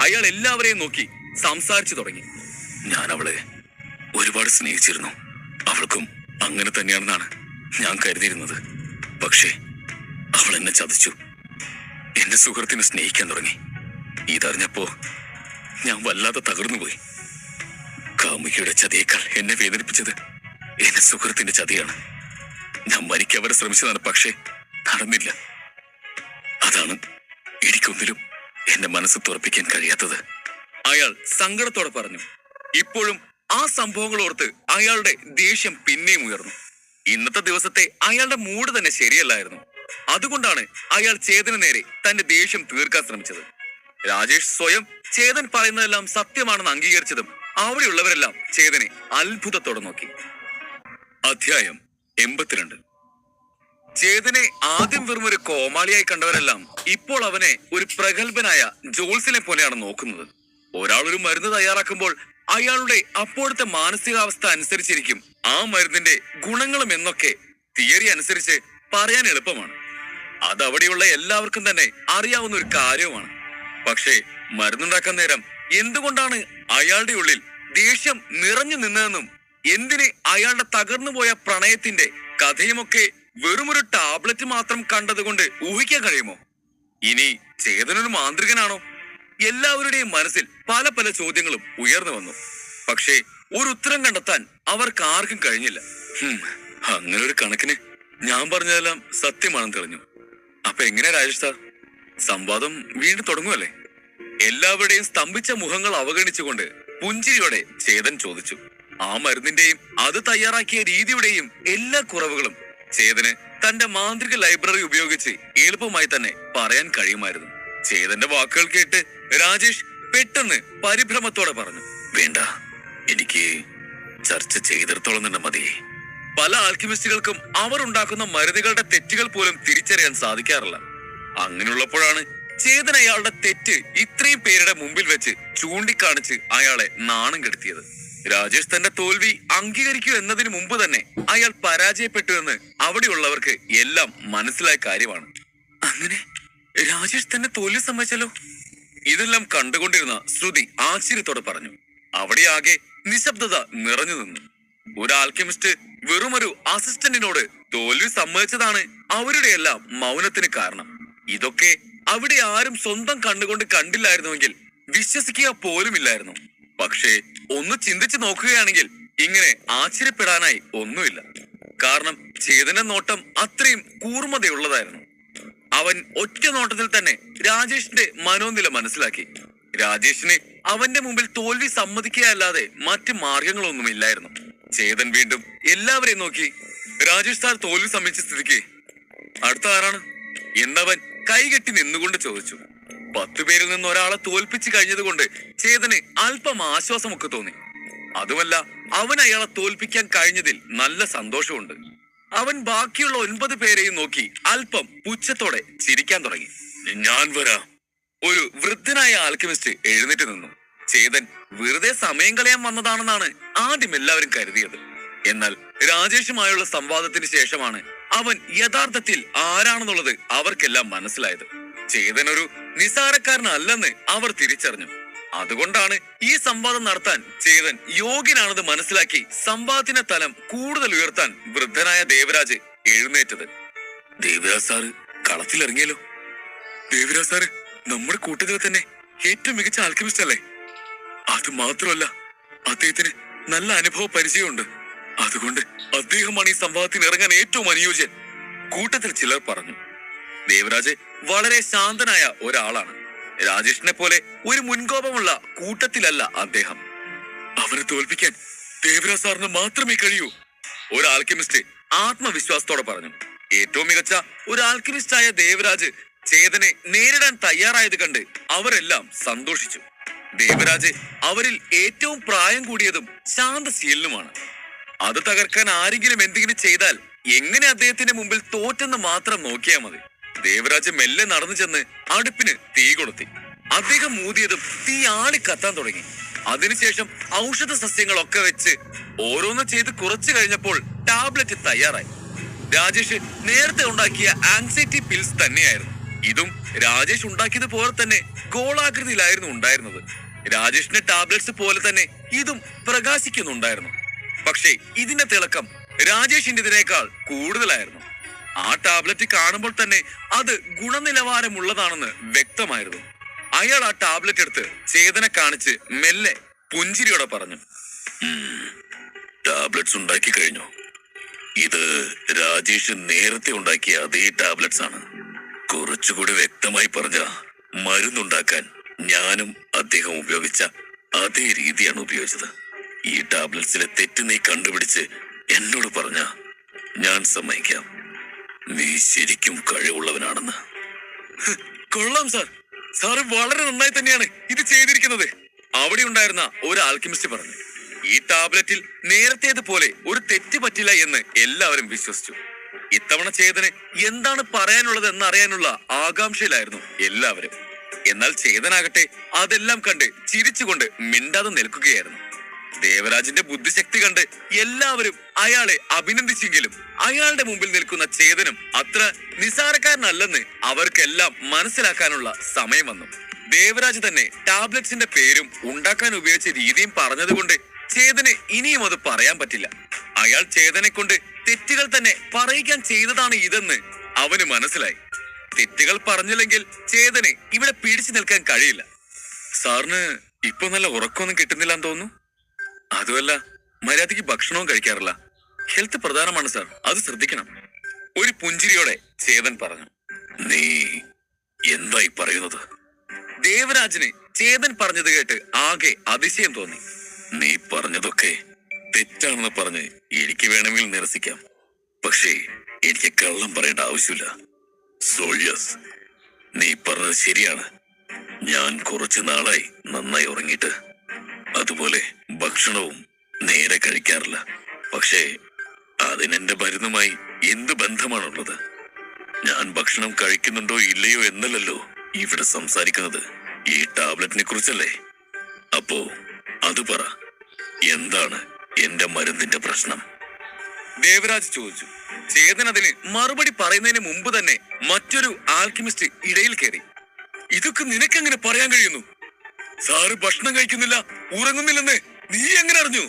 അയാൾ എല്ലാവരെയും നോക്കി സംസാരിച്ചു തുടങ്ങി. ഞാൻ അവളെ ഒരുപാട് സ്നേഹിച്ചിരുന്നു. അവൾക്കും അങ്ങനെ തന്നെയാണെന്നാണ് ഞാൻ കരുതിയിരുന്നത്. പക്ഷേ അവൾ എന്നെ ചതിച്ചു. എന്റെ സുഹൃത്തിനെ സ്നേഹിക്കാൻ തുടങ്ങി. ഇതറിഞ്ഞപ്പോ ഞാൻ വല്ലാതെ തകർന്നുപോയി. കാമുകിയുടെ ചതിയേക്കാൾ എന്നെ വേദനിപ്പിച്ചത് എന്റെ സുഹൃത്തിന്റെ ചതിയാണ്. ഞാൻ മരിക്കാൻ വരെ ശ്രമിച്ചതാണ്, പക്ഷേ നടന്നില്ല. അതാണ് എനിക്കൊന്നിലും എന്റെ മനസ്സ് തുറപ്പിക്കാൻ കഴിയാത്തത്. അയാൾ സങ്കടത്തോടെ പറഞ്ഞു. ഇപ്പോഴും ആ സംഭവങ്ങൾ ഓർത്ത് അയാളുടെ ദേഷ്യം പിന്നെയും ഉയർന്നു. ഇന്നത്തെ ദിവസത്തെ അയാളുടെ മൂഡ് തന്നെ ശരിയല്ലായിരുന്നു. അതുകൊണ്ടാണ് അയാൾ ചേതന് നേരെ തന്റെ ദേഷ്യം തീർക്കാൻ ശ്രമിച്ചത്. രാജേഷ് സ്വയം ചേതൻ പറയുന്നതെല്ലാം സത്യമാണെന്ന് അംഗീകരിച്ചതും അവിടെയുള്ളവരെല്ലാം ചേതനെ അത്ഭുതത്തോടെ നോക്കി. അധ്യായം 82. ചേതനെ ആദ്യം വെറും ഒരു കോമാളിയായി കണ്ടവരെല്ലാം ഇപ്പോൾ അവനെ ഒരു പ്രഗത്ഭനായ ജോൾസിനെ പോലെയാണ് നോക്കുന്നത്. ഒരാൾ ഒരു മരുന്ന് തയ്യാറാക്കുമ്പോൾ അയാളുടെ അപ്പോഴത്തെ മാനസികാവസ്ഥ അനുസരിച്ചിരിക്കും ആ മരുന്നിന്റെ ഗുണങ്ങളും എന്നൊക്കെ തിയറി അനുസരിച്ച് പറയാൻ എളുപ്പമാണ്. അതവിടെയുള്ള എല്ലാവർക്കും തന്നെ അറിയാവുന്ന ഒരു കാര്യവുമാണ്. പക്ഷേ മരുന്നുണ്ടാക്കാൻ നേരം എന്തുകൊണ്ടാണ് അയാളുടെ ഉള്ളിൽ ദേഷ്യം നിറഞ്ഞു നിന്നതെന്നും എന്തിന് അയാളുടെ തകർന്നുപോയ പ്രണയത്തിന്റെ കഥയുമൊക്കെ വെറുമൊരു ടാബ്ലറ്റ് മാത്രം കണ്ടതുകൊണ്ട് ഊഹിക്കാൻ കഴിയുമോ? ഇനി ചേതനൊരു മാന്ത്രികനാണോ? എല്ലാവരുടെയും മനസ്സിൽ പല പല ചോദ്യങ്ങളും ഉയർന്നു വന്നു. പക്ഷേ ഒരു ഉത്തരം കണ്ടെത്താൻ അവർക്ക് ആർക്കും കഴിഞ്ഞില്ല. അങ്ങനെ ഒരു കണക്കിന് ഞാൻ പറഞ്ഞതെല്ലാം സത്യമാണെന്ന് തെളിഞ്ഞു. അപ്പൊ എങ്ങനെ രാജേഷ് സാർ, സംവാദം വീണ്ടും തുടങ്ങുമല്ലേ? എല്ലാവരുടെയും സ്തംഭിച്ച മുഖങ്ങൾ അവഗണിച്ചുകൊണ്ട് പുഞ്ചിരിയോടെ ചേതൻ ചോദിച്ചു. ആ മരുന്നിന്റെയും അത് തയ്യാറാക്കിയ രീതിയുടെയും എല്ലാ കുറവുകളും ചേതന് തന്റെ മാന്ത്രിക ലൈബ്രറി ഉപയോഗിച്ച് എളുപ്പമായി തന്നെ പറയാൻ കഴിയുമായിരുന്നു. ചേതന്റെ വാക്കുകൾ കേട്ട് രാജേഷ് പെട്ടെന്ന് പരിഭ്രമത്തോടെ പറഞ്ഞു, വേണ്ട, എനിക്ക് ചർച്ച ചെയ്തിടത്തോളം തന്നെ മതി. പല ആൽക്കിമിസ്റ്റുകൾക്കും അവർ ഉണ്ടാക്കുന്ന മരുന്നുകളുടെ തെറ്റുകൾ പോലും തിരിച്ചറിയാൻ സാധിക്കാറില്ല. അങ്ങനെയുള്ളപ്പോഴാണ് ചേതൻ അയാളുടെ തെറ്റ് ഇത്രയും പേരുടെ മുമ്പിൽ വെച്ച് ചൂണ്ടിക്കാണിച്ച് അയാളെ നാണം കെടുത്തിയത്. രാജേഷ് തന്റെ തോൽവി അംഗീകരിക്കൂ എന്നതിന് മുമ്പ് തന്നെ അയാൾ പരാജയപ്പെട്ടു എന്ന് അവിടെയുള്ളവർക്ക് എല്ലാം മനസ്സിലായ കാര്യമാണ്. അങ്ങനെ രാജേഷ് തന്നെ തോൽവി സമ്മതിച്ചല്ലോ. ഇതെല്ലാം കണ്ടുകൊണ്ടിരുന്ന ശ്രുതി ആശ്ചര്യത്തോടെ പറഞ്ഞു. അവിടെ ആകെ നിശബ്ദത നിറഞ്ഞു നിന്നു. ഒരു ആൽക്കെമിസ്റ്റ് വെറുമൊരു അസിസ്റ്റന്റിനോട് തോൽവി സമ്മതിച്ചതാണ് അവരുടെ എല്ലാം മൗനത്തിന് കാരണം. ഇതൊക്കെ അവിടെ ആരും സ്വന്തം കണ്ണുകൊണ്ട് കണ്ടില്ലായിരുന്നുവെങ്കിൽ വിശ്വസിക്കുക പോലുമില്ലായിരുന്നു. പക്ഷേ ഒന്ന് ചിന്തിച്ചു നോക്കുകയാണെങ്കിൽ ഇങ്ങനെ ആശ്ചര്യപ്പെടാനായി ഒന്നുമില്ല. കാരണം ചേതന്റെ നോട്ടം അത്രയും കൂർമ്മതയുള്ളതായിരുന്നു. അവൻ ഒറ്റ നോട്ടത്തിൽ തന്നെ രാജേഷിന്റെ മനോനില മനസ്സിലാക്കി. രാജേഷിന് അവന്റെ മുമ്പിൽ തോൽവി സമ്മതിക്കുകയല്ലാതെ മറ്റു മാർഗങ്ങളൊന്നുമില്ലായിരുന്നു. ചേതൻ വീണ്ടും എല്ലാവരെയും നോക്കി, രാജേഷ് സാർ തോൽവി സമ്മതിച്ച സ്ഥിതിക്ക് അടുത്ത ആരാണ് എന്നവൻ കൈകെട്ടി നിന്നുകൊണ്ട് ചോദിച്ചു. 10 പേരിൽ നിന്ന് ഒരാളെ തോൽപ്പിച്ചു കഴിഞ്ഞതുകൊണ്ട് ചേതന് അല്പം ആശ്വാസമൊക്കെ തോന്നി. അതുമല്ല, അവൻ അയാളെ തോൽപ്പിക്കാൻ കഴിഞ്ഞതിൽ നല്ല സന്തോഷമുണ്ട്. അവൻ ബാക്കിയുള്ള 9 പേരെയും നോക്കി അല്പം പുച്ഛത്തോടെ ചിരിക്കാൻ തുടങ്ങി. ഞാൻ വരാം. ഒരു വൃദ്ധനായ ആൽക്കെമിസ്റ്റ് എഴുന്നേറ്റ് നിന്നു. ചേതൻ വെറുതെ സമയം കളയാൻ വന്നതാണെന്നാണ് ആദ്യം എല്ലാവരും കരുതിയത്. എന്നാൽ രാജേഷുമായുള്ള സംവാദത്തിന് ശേഷമാണ് അവൻ യഥാർത്ഥത്തിൽ ആരാണെന്നുള്ളത് അവർക്കെല്ലാം മനസ്സിലായത്. ചേതൻ ഒരു നിസാരക്കാരനല്ലെന്ന് അവർ തിരിച്ചറിഞ്ഞു. അതുകൊണ്ടാണ് ഈ സംവാദം നടത്താൻ ചേതൻ യോഗ്യനാണെന്ന് മനസ്സിലാക്കി സംവാദത്തിന്റെ തലം കൂടുതൽ ഉയർത്താൻ വൃദ്ധനായ ദേവരാജ് എഴുന്നേറ്റത്. ദേവരാജ് സാറ് കളത്തിലിറങ്ങിയല്ലോ. ദേവരാജ് സാറ് നമ്മുടെ കൂട്ടത്തിൽ തന്നെ ഏറ്റവും മികച്ച ആൽക്കെമിസ്റ്റ് അല്ലേ? അത് മാത്രമല്ല, അദ്ദേഹത്തിന് നല്ല അനുഭവ പരിചയമുണ്ട്. അതുകൊണ്ട് അദ്ദേഹമാണ് ഈ സംവാദത്തിന് ഇറങ്ങാൻ ഏറ്റവും അനുയോജ്യൻ, കൂട്ടത്തിൽ ചിലർ പറഞ്ഞു. ദേവരാജ് വളരെ ശാന്തനായ ഒരാളാണ്. രാജേഷിനെ പോലെ ഒരു മുൻകോപമുള്ള കൂട്ടത്തിലല്ല അദ്ദേഹം. അവരെ തോൽപ്പിക്കാൻ ദേവരാജ് സാറിന് മാത്രമേ കഴിയൂ, ഒരു ആൽക്കെമിസ്റ്റ് ആത്മവിശ്വാസത്തോടെ പറഞ്ഞു. ഏറ്റവും മികച്ച ഒരു ആൽക്കെമിസ്റ്റായ ദേവരാജ് ചേതനെ നേരിടാൻ തയ്യാറായത് കണ്ട് അവരെല്ലാം സന്തോഷിച്ചു. ദേവരാജ് അവരിൽ ഏറ്റവും പ്രായം കൂടിയതും ശാന്തശീലനുമാണ്. അത് തകർക്കാൻ ആരെങ്കിലും എന്തെങ്കിലും ചെയ്താൽ എങ്ങനെ അദ്ദേഹത്തിന്റെ മുമ്പിൽ തോറ്റെന്ന് മാത്രം നോക്കിയാൽ മതി. ദേവരാജ് മെല്ലെ നടന്നു ചെന്ന് അടുപ്പിന് തീ കൊളുത്തി. അദ്ദേഹം ഊതിയതും തീ ആളി കത്താൻ തുടങ്ങി. അതിനുശേഷം ഔഷധ സസ്യങ്ങളൊക്കെ വെച്ച് ഓരോന്ന് ചെയ്ത് കുറച്ചു കഴിഞ്ഞപ്പോൾ ടാബ്ലറ്റ് തയ്യാറായി. രാജേഷ് നേരത്തെ ഉണ്ടാക്കിയ ആൻസൈറ്റി പിൽസ് തന്നെയായിരുന്നു. ഇതും രാജേഷ് ഉണ്ടാക്കിയത് പോലെ തന്നെ ഗോളാകൃതിയിലായിരുന്നു ഉണ്ടായിരുന്നത്. രാജേഷിന്റെ ടാബ്ലറ്റ്സ് പോലെ തന്നെ ഇതും പ്രകാശിക്കുന്നുണ്ടായിരുന്നു. പക്ഷേ ഇതിന്റെ തിളക്കം രാജേഷിന്റെതിനേക്കാൾ കൂടുതലായിരുന്നു. ആ ടാബ്ലറ്റ് കാണുമ്പോൾ തന്നെ അത് ഗുണനിലവാരമുള്ളതാണെന്ന് വ്യക്തമായിരുന്നു. അയാൾ ആ ടാബ്ലറ്റ് എടുത്ത് ചേതനെ കാണിച്ച് മെല്ലെ പുഞ്ചിരിയോടെ പറഞ്ഞു, ടാബ്ലറ്റ്സ് ഉണ്ടാക്കി കഴിഞ്ഞു. ഇത് രാജേഷ് നേരത്തെ ഉണ്ടാക്കിയ അതേ ടാബ്ലറ്റ്സ് ആണ്. കുറച്ചുകൂടി വ്യക്തമായി പറഞ്ഞ, മരുന്നുണ്ടാക്കാൻ ഞാനും അദ്ദേഹം ഉപയോഗിച്ച അതേ രീതിയാണ് ഉപയോഗിച്ചത്. ഈ ടാബ്ലറ്റ്സിലെ തെറ്റ് നീ കണ്ടുപിടിച്ച് എന്നോട് പറഞ്ഞ ഞാൻ സമ്മതിക്കാം, നീ ശരിക്കും കഴിവുള്ളവനാണെന്ന്. കൊള്ളാം സാർ, സാറ് വളരെ നന്നായി തന്നെയാണ് ഇത് ചെയ്തിരിക്കുന്നത്, അവിടെ ഉണ്ടായിരുന്ന ഒരു ആൽക്കെമിസ്റ്റ് പറഞ്ഞു. ഈ ടാബ്ലറ്റിൽ നേരത്തേതുപോലെ ഒരു തെറ്റ് പറ്റില്ല എന്ന് എല്ലാവരും വിശ്വസിച്ചു. ഇത്തവണ ചേതന് എന്താണ് പറയാനുള്ളത് എന്നറിയാനുള്ള ആകാംക്ഷയിലായിരുന്നു എല്ലാവരും. എന്നാൽ ചേതനാകട്ടെ അതെല്ലാം കണ്ട് ചിരിച്ചുകൊണ്ട് മിണ്ടാതെ നിൽക്കുകയായിരുന്നു. ദേവരാജിന്റെ ബുദ്ധിശക്തി കണ്ട് എല്ലാവരും അയാളെ അഭിനന്ദിച്ചെങ്കിലും അയാളുടെ മുമ്പിൽ നിൽക്കുന്ന ചേതനും അത്ര നിസാരക്കാരനല്ലെന്ന് അവർക്കെല്ലാം മനസ്സിലാക്കാനുള്ള സമയം വന്നു. ദേവരാജ് തന്നെ ടാബ്ലറ്റ്സിന്റെ പേരും ഉണ്ടാക്കാൻ ഉപയോഗിച്ച രീതിയും പറഞ്ഞതുകൊണ്ട് ചേതന് ഇനിയും അത് പറയാൻ പറ്റില്ല. അയാൾ ചേതനെ കൊണ്ട് തെറ്റുകൾ തന്നെ പറയിക്കാൻ ചെയ്തതാണ് ഇതെന്ന് അവന് മനസ്സിലായി. തെറ്റുകൾ പറഞ്ഞില്ലെങ്കിൽ ചേതന് ഇവിടെ പിടിച്ചു നിൽക്കാൻ കഴിയില്ല. സാറിന് ഇപ്പൊ നല്ല ഉറക്കമൊന്നും കിട്ടുന്നില്ലാന്ന് തോന്നുന്നു. അതുമല്ല, മര്യാദയ്ക്ക് ഭക്ഷണവും കഴിക്കാറില്ല. ഹെൽത്ത് പ്രധാനമാണ് സാർ, അത് ശ്രദ്ധിക്കണം. ഒരു പുഞ്ചിരിയോടെ ചേതൻ പറഞ്ഞു. നീ എന്തായി പറയുന്നത്? ദേവരാജിന് ചേതൻ പറഞ്ഞത് കേട്ട് ആകെ അതിശയം തോന്നി. നീ പറഞ്ഞതൊക്കെ തെറ്റാണെന്ന് പറഞ്ഞ് എനിക്ക് വേണമെങ്കിൽ നിരസിക്കാം. പക്ഷേ എനിക്ക് കള്ളം പറയേണ്ട ആവശ്യമില്ല. സോൾജേഴ്സ്, നീ പറഞ്ഞത് ശരിയാണ്. ഞാൻ കുറച്ചു നാളായി നന്നായി ഉറങ്ങിയിട്ട്, അതുപോലെ ഭക്ഷണവും നേരെ കഴിക്കാറില്ല. പക്ഷേ അതിനെന്റെ മരുന്നുമായി എന്ത് ബന്ധമാണുള്ളത്? ഞാൻ ഭക്ഷണം കഴിക്കുന്നുണ്ടോ ഇല്ലയോ എന്നല്ലല്ലോ ഇവിടെ സംസാരിക്കുന്നത്, ഈ ടാബ്ലറ്റിനെ കുറിച്ചല്ലേ. അപ്പോ അത് പറ, എന്താണ് എന്റെ മരുന്നിന്റെ പ്രശ്നം? ദേവരാജ് ചോദിച്ചു. ചേതൻ അതിന് മറുപടി പറയുന്നതിന് മുമ്പ് തന്നെ മറ്റൊരു ആൽക്കിമിസ്റ്റ് ഇടയിൽ കയറി. ഇതൊക്കെ നിനക്കെങ്ങനെ പറയാൻ കഴിയുന്നു? സാറ് ഭക്ഷണം കഴിക്കുന്നില്ല, ഉറങ്ങുന്നില്ലെന്ന് നീ എങ്ങനെ അറിഞ്ഞു?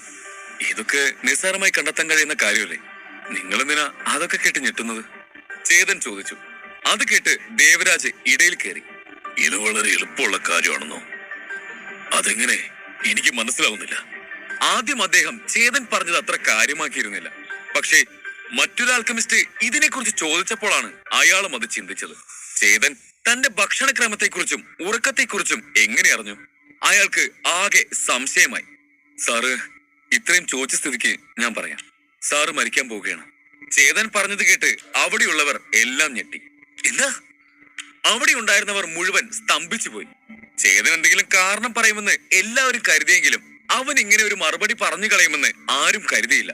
ഇതൊക്കെ നിസ്സാരമായി കണ്ടെത്താൻ കഴിയുന്ന കാര്യമല്ലേ, നിങ്ങളെന്തിനാ അതൊക്കെ കേട്ട് ഞെട്ടുന്നത്? ചേതൻ ചോദിച്ചു. അത് കേട്ട് ദേവരാജ് ഇടയിൽ കയറി. ഇത് വളരെ എളുപ്പമുള്ള കാര്യമാണെന്നോ? അതെങ്ങനെ എനിക്ക് മനസ്സിലാവുന്നില്ല. ആദ്യം അദ്ദേഹം ചേതൻ പറഞ്ഞത് അത്ര കാര്യമാക്കിയിരുന്നില്ല. പക്ഷേ മറ്റൊരു ആൽക്കമിസ്റ്റ് ഇതിനെക്കുറിച്ച് ചോദിച്ചപ്പോഴാണ് അയാളും അത് ചിന്തിച്ചത്. ചേതൻ തന്റെ ഭക്ഷണക്രമത്തെക്കുറിച്ചും ഉറക്കത്തെക്കുറിച്ചും എങ്ങനെ അറിഞ്ഞു? അയാൾക്ക് ആകെ സംശയമായി. സാറ് ഇത്രയും ചോദിച്ച സ്ഥിതിക്ക് ഞാൻ പറയാം. സാറ് മരിക്കാൻ പോവുകയാണ്. ചേതൻ പറഞ്ഞത് കേട്ട് അവിടെയുള്ളവർ എല്ലാം ഞെട്ടി. എന്താ? അവിടെ ഉണ്ടായിരുന്നവർ മുഴുവൻ സ്തംഭിച്ചു പോയി. ചേതൻ എന്തെങ്കിലും കാരണം പറയുമെന്ന് എല്ലാവരും കരുതിയെങ്കിലും അവൻ ഇങ്ങനെ ഒരു മറുപടി പറഞ്ഞു കളയുമെന്ന് ആരും കരുതിയില്ല.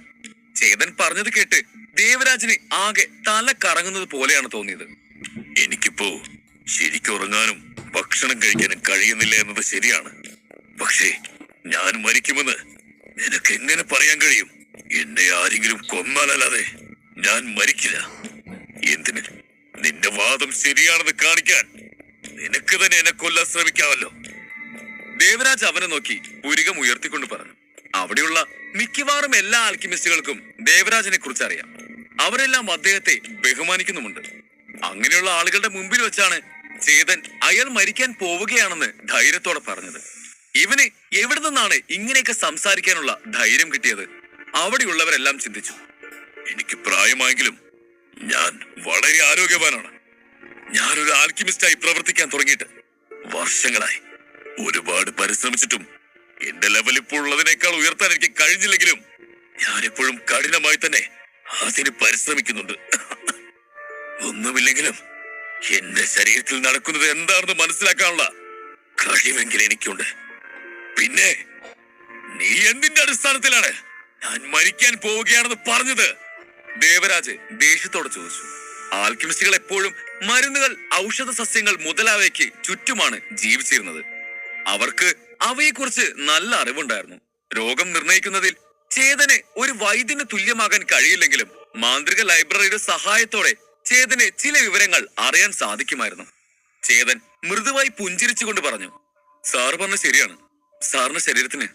ചേതൻ പറഞ്ഞത് കേട്ട് ദേവരാജിന് ആകെ തല കറങ്ങുന്നത് പോലെയാണ് തോന്നിയത്. എനിക്കിപ്പോ ശരിക്കും ഉറങ്ങാനും ഭക്ഷണം കഴിക്കാനും കഴിയുന്നില്ല എന്നത് ശരിയാണ്. പക്ഷേ ഞാൻ മരിക്കുമെന്ന് നിനക്ക് എങ്ങനെ പറയാൻ കഴിയും? എന്നെ ആരെങ്കിലും കൊന്നാലല്ലാതെ ഞാൻ മരിക്കില്ല. എന്തിന്? നിന്റെ വാദം ശരിയാണെന്ന് കാണിക്കാൻ നിനക്ക് തന്നെ എന്നെ കൊല്ലാൻ ശ്രമിക്കാമല്ലോ. ദേവരാജ് അവനെ നോക്കി പുരികം ഉയർത്തിക്കൊണ്ട് പറഞ്ഞു. അവിടെയുള്ള മിക്കവാറും എല്ലാ ആൽക്കിമിസ്റ്റുകൾക്കും ദേവരാജിനെ കുറിച്ച് അറിയാം. അവരെല്ലാം അദ്ദേഹത്തെ ബഹുമാനിക്കുന്നുമുണ്ട്. അങ്ങനെയുള്ള ആളുകളുടെ മുമ്പിൽ വെച്ചാണ് ചേതൻ അയാൾ മരിക്കാൻ പോവുകയാണെന്ന് ധൈര്യത്തോടെ പറഞ്ഞത്. ഇവന് എവിടെ നിന്നാണ് ഇങ്ങനെയൊക്കെ സംസാരിക്കാനുള്ള ധൈര്യം കിട്ടിയത്? അവിടെയുള്ളവരെല്ലാം ചിന്തിച്ചു. എനിക്ക് പ്രായമായെങ്കിലും ഞാൻ വളരെ ആരോഗ്യവാനാണ്. ഞാനൊരു ആൽക്കിമിസ്റ്റായി പ്രവർത്തിക്കാൻ തുടങ്ങിയിട്ട് വർഷങ്ങളായി. ഒരുപാട് പരിശ്രമിച്ചിട്ടും എന്റെ ലെവൽ ഇപ്പോൾ ഉള്ളതിനേക്കാൾ ഉയർത്താൻ എനിക്ക് കഴിഞ്ഞില്ലെങ്കിലും ഞാനെപ്പോഴും കഠിനമായി തന്നെ അതിന് പരിശ്രമിക്കുന്നുണ്ട്. ഒന്നുമില്ലെങ്കിലും എന്റെ ശരീരത്തിൽ നടക്കുന്നത് എന്താണെന്ന് മനസ്സിലാക്കാനുള്ള കഴിവെങ്കിലും എനിക്കുണ്ട്. പിന്നെ നീ എന്തിന്റെ അടിസ്ഥാനത്തിലാണ് ഞാൻ മരിക്കാൻ പോവുകയാണെന്ന് പറഞ്ഞത്? ദേവരാജ് ദേഷ്യത്തോടെ ചോദിച്ചു. ആൽക്കിമിസ്റ്റുകൾ എപ്പോഴും മരുന്നുകൾ, ഔഷധ സസ്യങ്ങൾ മുതലായവയ്ക്ക് ചുറ്റുമാണ് ജീവിച്ചിരുന്നത്. അവർക്ക് അവയെക്കുറിച്ച് നല്ല അറിവുണ്ടായിരുന്നു. രോഗം നിർണയിക്കുന്നതിൽ ചേതന് ഒരു വൈദ്യന് തുല്യമാകാൻ കഴിയില്ലെങ്കിലും മാന്ത്രിക ലൈബ്രറിയുടെ സഹായത്തോടെ ചേതന് ചില വിവരങ്ങൾ അറിയാൻ സാധിക്കുമായിരുന്നു. ചേതൻ മൃദുവായി പുഞ്ചിരിച്ചുകൊണ്ട് പറഞ്ഞു. സാറ് പറഞ്ഞ ശരിയാണ്. സാറിന്റെ ശരീരത്തിന്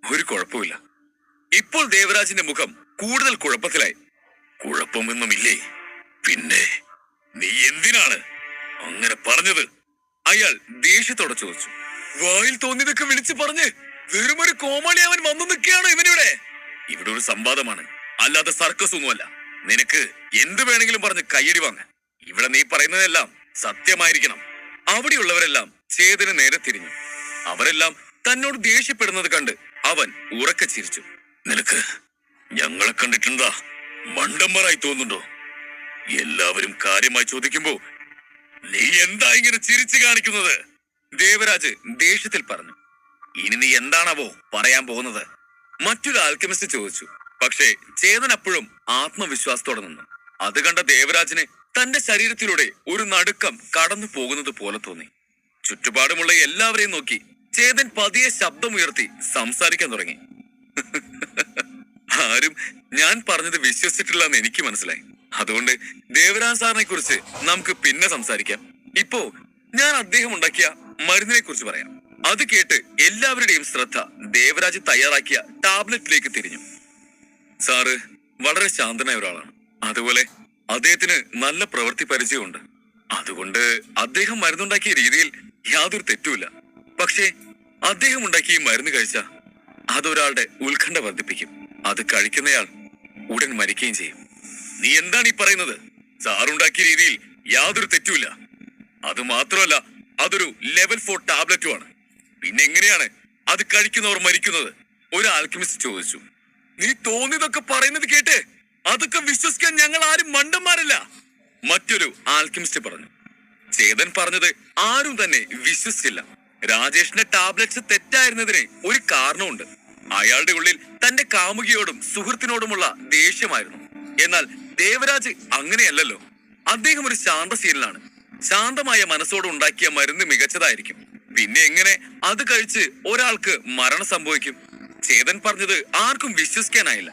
ഒരു കുഴപ്പമില്ല. ഇപ്പോൾ ദേവരാജിന്റെ മുഖം കൂടുതൽ കുഴപ്പത്തിലായി. കുഴപ്പമൊന്നുമില്ലേ? പിന്നെ നീ എന്തിനാണ് അങ്ങനെ പറഞ്ഞത്? അയാൾ ദേഷ്യത്തോടെ ചോദിച്ചു. വായിൽ തോന്നിയതൊക്കെ വിളിച്ചു പറഞ്ഞ് വെറുമൊരു കോമാളി അവൻ വന്നു നിൽക്കുകയാണ് ഇവനിവിടെ. ഇവിടെ ഒരു സംവാദമാണ്, അല്ലാതെ സർക്കസ് ഒന്നുമല്ല. നിനക്ക് എന്ത് വേണമെങ്കിലും പറഞ്ഞ് കയ്യടി വാങ്ങ. ഇവിടെ നീ പറയുന്നതെല്ലാം സത്യമായിരിക്കണം. അവിടെയുള്ളവരെല്ലാം ചേതന് നേരെ തിരിഞ്ഞു. അവരെല്ലാം തന്നോട് ദേഷ്യപ്പെടുന്നത് കണ്ട് അവൻ ഉറക്കെ ചിരിച്ചു. നിനക്ക് ഞങ്ങളെ കണ്ടിട്ടുണ്ടാ മണ്ടന്മാരായി തോന്നുന്നുണ്ടോ? എല്ലാവരും കാര്യമായി ചോദിക്കുമ്പോ നീ എന്താ ഇങ്ങനെ ചിരിച്ചു കാണിക്കുന്നത്? ദേവരാജ് ദേഷ്യത്തിൽ പറഞ്ഞു. ഇനി നീ എന്താണാവോ പറയാൻ പോകുന്നത്? മറ്റൊരു ആൽക്കെമിസ്റ്റ് ചോദിച്ചു. പക്ഷേ ചേതൻ അപ്പോഴും ആത്മവിശ്വാസത്തോടെ നിന്നു. അത് കണ്ട ദേവരാജിന് തന്റെ ശരീരത്തിലൂടെ ഒരു നടുക്കം കടന്നു പോകുന്നത് പോലെ തോന്നി. ചുറ്റുപാടുമുള്ള എല്ലാവരെയും നോക്കി ചേതൻ പതിയെ ശബ്ദമുയർത്തി സംസാരിക്കാൻ തുടങ്ങി. ആരും ഞാൻ പറഞ്ഞത് വിശ്വസിച്ചിട്ടില്ല എന്ന് എനിക്ക് മനസ്സിലായി. അതുകൊണ്ട് ദേവരാജ് സാറിനെ കുറിച്ച് നമുക്ക് പിന്നെ സംസാരിക്കാം. ഇപ്പോ ഞാൻ അദ്ദേഹം ഉണ്ടാക്കിയ മരുന്നിനെ കുറിച്ച് പറയാം. അത് കേട്ട് എല്ലാവരുടെയും ശ്രദ്ധ ദേവരാജ് തയ്യാറാക്കിയ ടാബ്ലറ്റിലേക്ക് തിരിഞ്ഞു. സാറ് വളരെ ശാന്തനായ ഒരാളാണ്. അതുപോലെ അദ്ദേഹത്തിന് നല്ല പ്രവൃത്തി പരിചയമുണ്ട്. അതുകൊണ്ട് അദ്ദേഹം മരുന്നുണ്ടാക്കിയ രീതിയിൽ യാതൊരു തെറ്റുമില്ല. പക്ഷേ അദ്ദേഹം ഉണ്ടാക്കിയ ഈ മരുന്ന് കഴിച്ച അതൊരാളുടെ ഉത്കണ്ഠ വർദ്ധിപ്പിക്കും. അത് കഴിക്കുന്നയാൾ ഉടൻ മരിക്കുകയും ചെയ്യും. നീ എന്താണ് ഈ പറയുന്നത്? സാറുണ്ടാക്കിയ രീതിയിൽ യാതൊരു തെറ്റുമില്ല. അത് മാത്രമല്ല, അതൊരു ലെവൽ 4 ടാബ്ലറ്റുമാണ്. പിന്നെ എങ്ങനെയാണ് അത് കഴിക്കുന്നവർ മരിക്കുന്നത്? ഒരു ആൽക്കമിസ്റ്റ് ചോദിച്ചു. നീ തോന്നിയതൊക്കെ പറയുന്നത് കേട്ട് അതൊക്കെ വിശ്വസിക്കാൻ ഞങ്ങൾ ആരും മണ്ടന്മാരല്ല, മറ്റൊരു ആൽക്കമിസ്റ്റ് പറഞ്ഞു. ചേതൻ പറഞ്ഞത് ആരും തന്നെ വിശ്വസിച്ചില്ല. രാജേഷിന്റെ ടാബ്ലറ്റ്സ് തെറ്റായിരുന്നതിന് ഒരു കാരണമുണ്ട്. അയാളുടെ ഉള്ളിൽ തന്റെ കാമുകിയോടും സുഹൃത്തിനോടുമുള്ള ദേഷ്യമായിരുന്നു. എന്നാൽ ദേവരാജ് അങ്ങനെയല്ലല്ലോ. അദ്ദേഹം ഒരു ശാന്തശീലനാണ്. ശാന്തമായ മനസ്സോട് ഉണ്ടാക്കിയ മരുന്ന് മികച്ചതായിരിക്കും. പിന്നെ എങ്ങനെ അത് കഴിച്ച് ഒരാൾക്ക് മരണം സംഭവിക്കും? ചേതൻ പറഞ്ഞത് ആർക്കും വിശ്വസിക്കാനായില്ല.